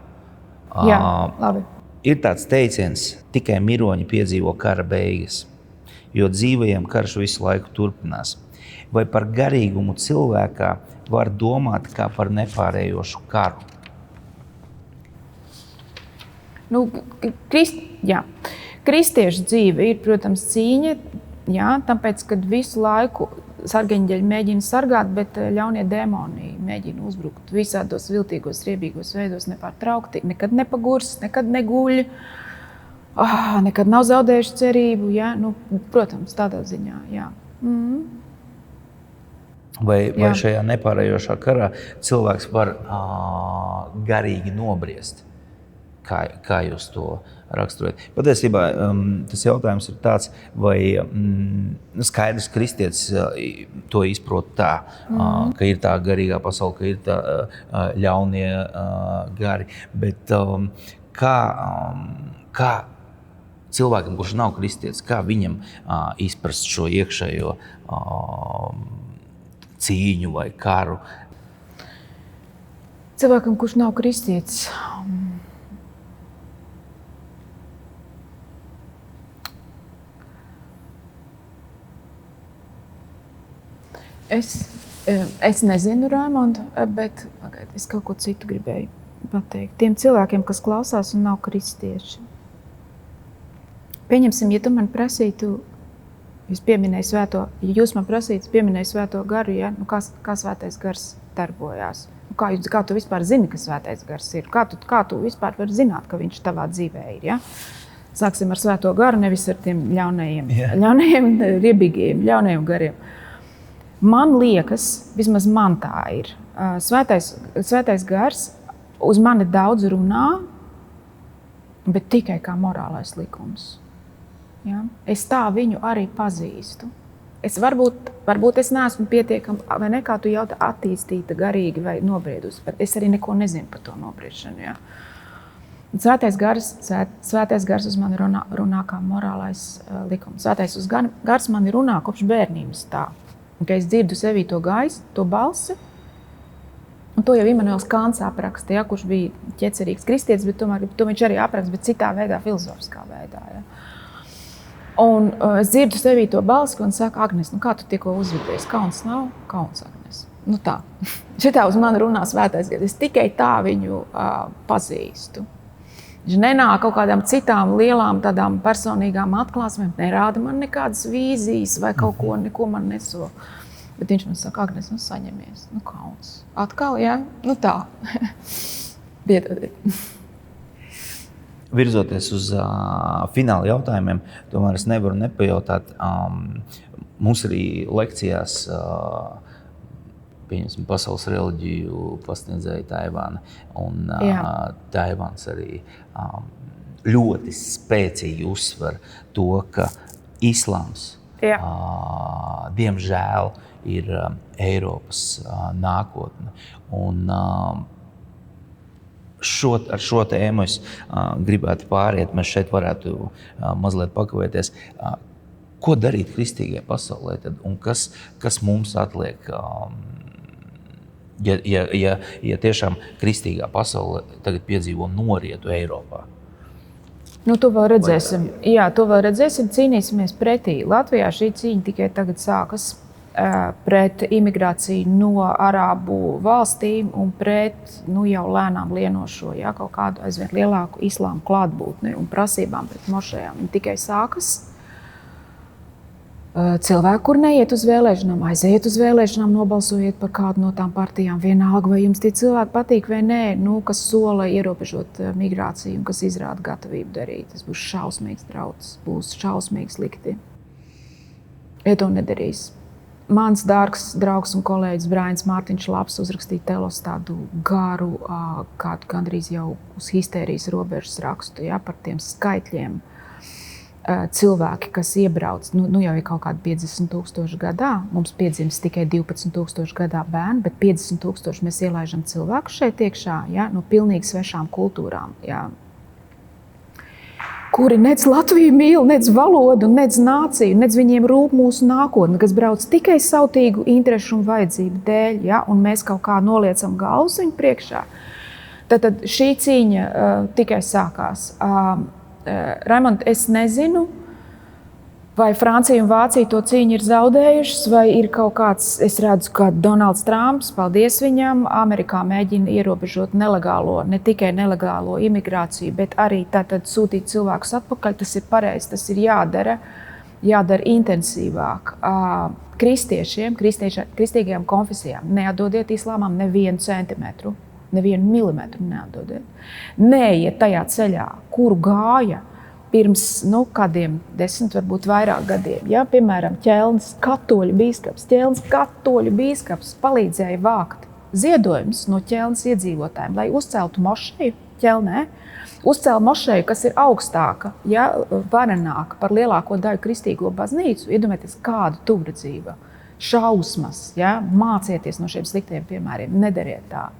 [SPEAKER 2] Jā, labi.
[SPEAKER 1] Ir tāds teiciens, tikai miroņi piedzīvo kara beigas, jo dzīvajiem karš visu laiku turpinās. Vai par garīgumu cilvēkā var domāt kā par nepārējošu karu?
[SPEAKER 2] Kristiešu dzīve ir, protams, cīņa, tāpēc, kad visu laiku sargaņģeļi mēģina sargāt, bet ļaunie dēmoni mēģina uzbrukt visādos viltīgos, riebīgos veidos nepārtraukti, nekad nepagurs, nekad neguļ, nekad nav zaudējuši cerību, protams, tādā ziņā,
[SPEAKER 1] Vai šajā nepārējošā karā cilvēks var garīgi nobriest? Kā jūs to raksturojat? Patiesībā tas jautājums ir tāds, vai skaidrs kristietis to izprot tā, ka ir tā garīgā pasaule, ka ir tā ļaunie gari, bet kā cilvēkam, kurš nav kristietis, kā viņam izprast šo iekšējo cīņu vai karu?
[SPEAKER 2] Cilvēkam, kurš nav kristietis, Es nezinu, Raimond, bet es kaut ko citu gribēju pateikt. Tiem cilvēkiem, kas klausās un nav kristieši. Pieņemsim, ja tu man prasītu, ja jūs man prasītu, pieminēju svēto garu, kā svētais gars darbojās? Kā tu vispār zini, ka svētais gars ir? Kā tu vispār vari zināt, ka viņš tavā dzīvē ir? Ja? Sāksim ar svēto garu, nevis ar tiem ļaunajiem riebīgiem, ļaunajiem gariem. Man liekas, vismaz man tā ir, svētais gars uz mani daudz runā, bet tikai kā morālais likums. Ja? Es tā viņu arī pazīstu. Varbūt es neesmu pietiekami, vai ne, kā tu jautā, attīstīta garīgi vai nobriedusi, bet es arī neko nezinu par to nobriešanu. Ja? Svētais gars uz mani runā kā morālais likums. Svētais gars mani runā kopš bērnības tā. Un, es dzirdu sevī to gaisu, to balsi, un to jau Immanuels Kants apraksta, ja, kurš bija ķecerīgs kristietis, bet tomēr to viņš arī apraksta, bet citā veidā, filozofiskā veidā. Ja. Un es dzirdu sevī to balsi, un saka, Agnes, kā tu tikko uzvedies? Kauns nav? Kauns, Agnes. Tā. Šitā uz mani runā svētais gars. Es tikai tā viņu pazīstu. Viņš nenāk kaut kādām citām lielām tādām personīgām atklāsmēm, nerāda man nekādas vīzijas vai kaut ko, neko man neso. Bet viņš man saka, Agnes, saņemies. Kauns. Atkal, jā? Tā. Piedodiet.
[SPEAKER 1] Virzoties uz fināla jautājumiem, tomēr es nevaru nepajautāt. Mums arī lekcijās pieņemsim pasaules reliģiju pasniedzēja Taivāna. Un Taivāns arī ļoti spēcīgi uzsver to, ka islāms, diemžēl, ir Eiropas nākotne. Un ar šo tēmu es gribētu pāriet, mēs šeit varētu mazliet pakavēties. Ko darīt kristīgajā pasaulē tad, un kas mums atliek? Ja tiešām kristīgā pasaule tagad piedzīvo norietu Eiropā?
[SPEAKER 2] To vēl redzēsim. Jā, to vēl redzēsim, cīnīsimies pretī. Latvijā šī cīņa tikai tagad sākas pret imigrāciju no Arābu valstīm un pret jau lēnām lienošo, kaut kādu aizvien lielāku islāmu klātbūtni un prasībām pret mošejām. Viņi tikai sākas. Cilvēki, kur neiet uz vēlēšanām, aiziet uz vēlēšanām, nobalsojiet par kādu no tām partijām. Vienalga, vai jums tie cilvēki patīk vai nē, kas sola ierobežot migrāciju un kas izrāda gatavību darīt. Tas būs šausmīgs drauds, būs šausmīgi slikti. Ja to nedarīs. Mans dārgs draugs un kolēģis Brainis Mārtiņš Labs uzrakstīja Telos tādu garu, kādu gandrīz jau uz histērijas robežas rakstu, ja, par tiem skaitļiem. Cilvēki, kas iebrauc, nu jau ir kaut kādi 50,000 gadā, mums piedzimst tikai 12,000 gadā bērni, bet 50,000 mēs ielaižam cilvēku šeit iekšā, ja, no pilnīgi svešām kultūrām, ja, kuri nec Latviju mīl, nec valodu, nec nāciju, nec viņiem rūp mūsu nākotne, kas brauc tikai sautīgu interešu un vajadzību dēļ, ja, un mēs kaut kā noliecam galvas viņu priekšā. Tad šī cīņa tikai sākās. Raimond, es nezinu, vai Francija un Vācija to cīņu ir zaudējušas, vai ir kaut kāds, es redzu, ka Donalds Trumps, paldies viņam, Amerikā mēģina ierobežot nelegālo, ne tikai nelegālo imigrāciju, bet arī tātad sūtīt cilvēkus atpakaļ. Tas ir pareizi, tas ir jādara intensīvāk. Kristiešiem, kristīgajām konfesijām neatdodiet islāmam nevienu centimetru. Nevienu milimetru neatdodiet. Neiet tajā ceļā, kuru gāja pirms kādiem 10, varbūt vairāk gadiem. Ja? Piemēram, Ķelnes katoļu bīskaps palīdzēja vākt ziedojumus no Ķelnes iedzīvotājiem, lai uzceltu mošeju Ķelnē. Uzcēla mošeju, kas ir augstāka, ja, varenāka par lielāko daļu kristīgo baznīcu. Iedomājieties, kādu tuvredzība, šausmas, ja? Mācieties no šiem sliktiem piemēriem, nedariet tā.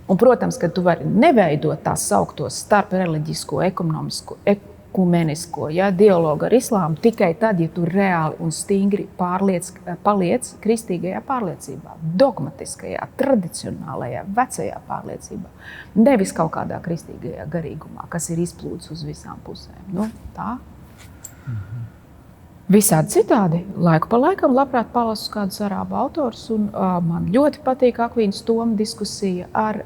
[SPEAKER 2] Un, protams, ka tu vari neveidot tās sauktos starp reliģisko, ekonomisko, ekumenisko, ja, dialogu ar islāmu tikai tad, ja tu reāli un stingri paliec kristīgajā pārliecībā, dogmatiskajā, tradicionālajā, vecajā pārliecībā. Nevis kaut kādā kristīgajā garīgumā, kas ir izplūdis uz visām pusēm. Nu, tā. Visādi citādi. Laiku pa laikam labprāt palasu kādus arābu autors, un man ļoti patīk Akvīnas Toma diskusija ar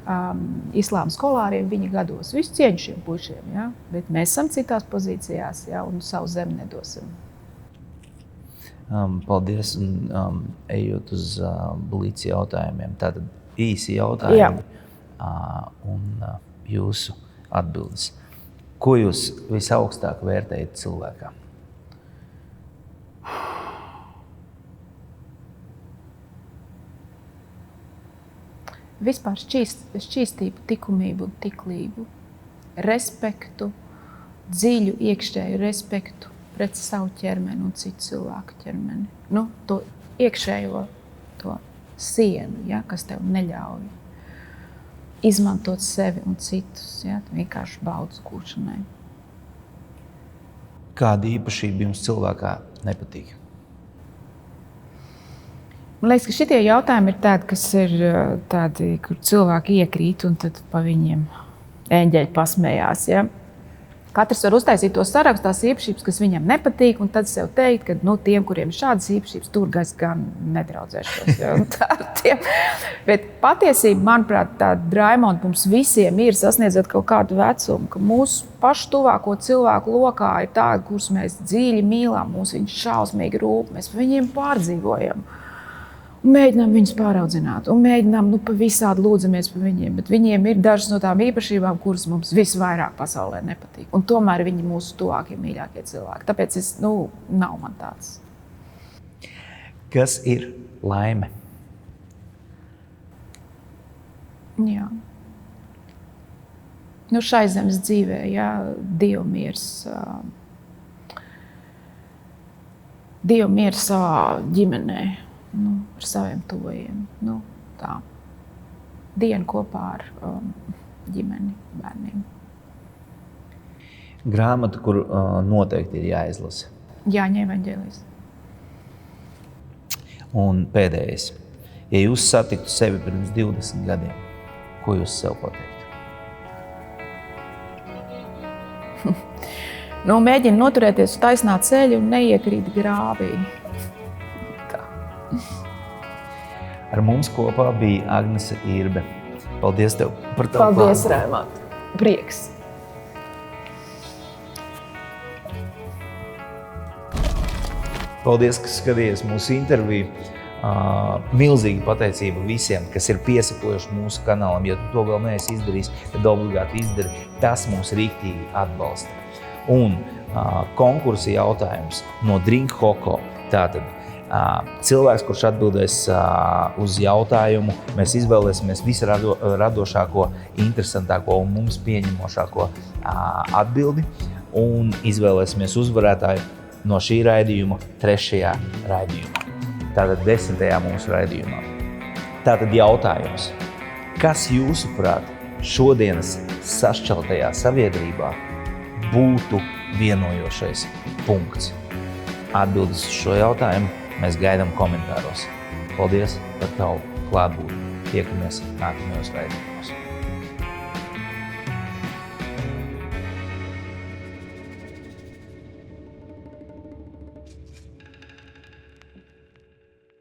[SPEAKER 2] islāma skolāriem viņa gados. Visu cieņu šiem pušiem, ja? Bet mēs esam citās pozīcijās, ja? Un savu zemi nedosim.
[SPEAKER 1] Paldies, un ejot uz blīci jautājumiem. Tātad īsi jautājumi un jūsu atbildes. Ko jūs visaugstāk vērtējat cilvēkā?
[SPEAKER 2] Vispār šķīstību, likumību un tiklību, respektu, dziļu iekšēju respektu pret savu ķermeni un citu cilvēku ķermeni. Nu, to iekšējo to sienu, ja, kas tev neļauj izmantot sevi un citus, ja, vienkārši baudas gūšanai.
[SPEAKER 1] Kāda īpašība jums cilvēkā nepatīk?
[SPEAKER 2] Man liekas, ka šitie jautājumi ir tādi, kas ir tādi, kur cilvēki iekrīt un tad pa viņiem eņģeļi pasmējās. Ja? Katrs var uztaisīt to sarakstu, tās īpašības, kas viņam nepatīk, un tad sev teikt, ka tiem, kuriem ir šādas īpašības, tur es gan nedraudzēšos. Ja? Bet patiesība, manuprāt, tāda Raimonda mums visiem ir, sasniedzot kaut kādu vecumu, ka mūsu pašu tuvāko cilvēku lokā ir tādi, kurus mēs dziļi mīlam, mums viņi šausmīgi rūp, mēs par viņiem pārdzīvojam. Un mēģinām viņus pāraudzināt, un mēģinām pa visādi lūdzamies par viņiem, bet viņiem ir dažas no tām īpašībām, kuras mums visvairāk pasaulē nepatīk. Un tomēr viņi ir mūsu tuvākie, mīļākie cilvēki. Tāpēc nav man tāds.
[SPEAKER 1] Kas ir laime?
[SPEAKER 2] Jā. Šai zemes dzīvē, jā, Dieva miers savā ģimenē. Ar saviem tuvajiem. Tā. Diena kopā ar ģimeni, bērniem.
[SPEAKER 1] Grāmata, kur noteikti ir jāizlasa.
[SPEAKER 2] Jāņa evaņģēlijs.
[SPEAKER 1] Un pēdējais. Ja jūs satiktu sevi pirms 20 gadiem, ko jūs sev pateiktu?
[SPEAKER 2] Mēģinu noturēties uz taisnā ceļa un neiekrīt grāvī.
[SPEAKER 1] Ar mums kopā bija Agnese Irbe. Paldies tev par tavu klātbūtni.
[SPEAKER 2] Paldies, Raimond. Prieks.
[SPEAKER 1] Paldies, ka skatījies mūsu interviju. Milzīga pateicība visiem, kas ir piesakojuši mūsu kanālam. Ja tu to vēl neesi izdarījis, tad obligāti izdari. Tas mūs rīktīgi atbalsta. Un konkursa jautājums no Drink Hoko. Tātad Cilvēks, kurš atbildēs uz jautājumu, mēs izvēlēsimies visradošāko, interesantāko un mums pieņemošāko atbildi un izvēlēsimies uzvarētāju no šī raidījuma 3. raidījumā. Tātad 10. mūsu raidījumā. Tātad jautājums. Kas jūsuprāt šodienas sašķeltajā sabiedrībā būtu vienojošais punkts? Atbildes uz šo jautājumu mēs gaidām komentāros. Paldies par tavu klātbūtni. Tiekamies nākamajos raidījumos.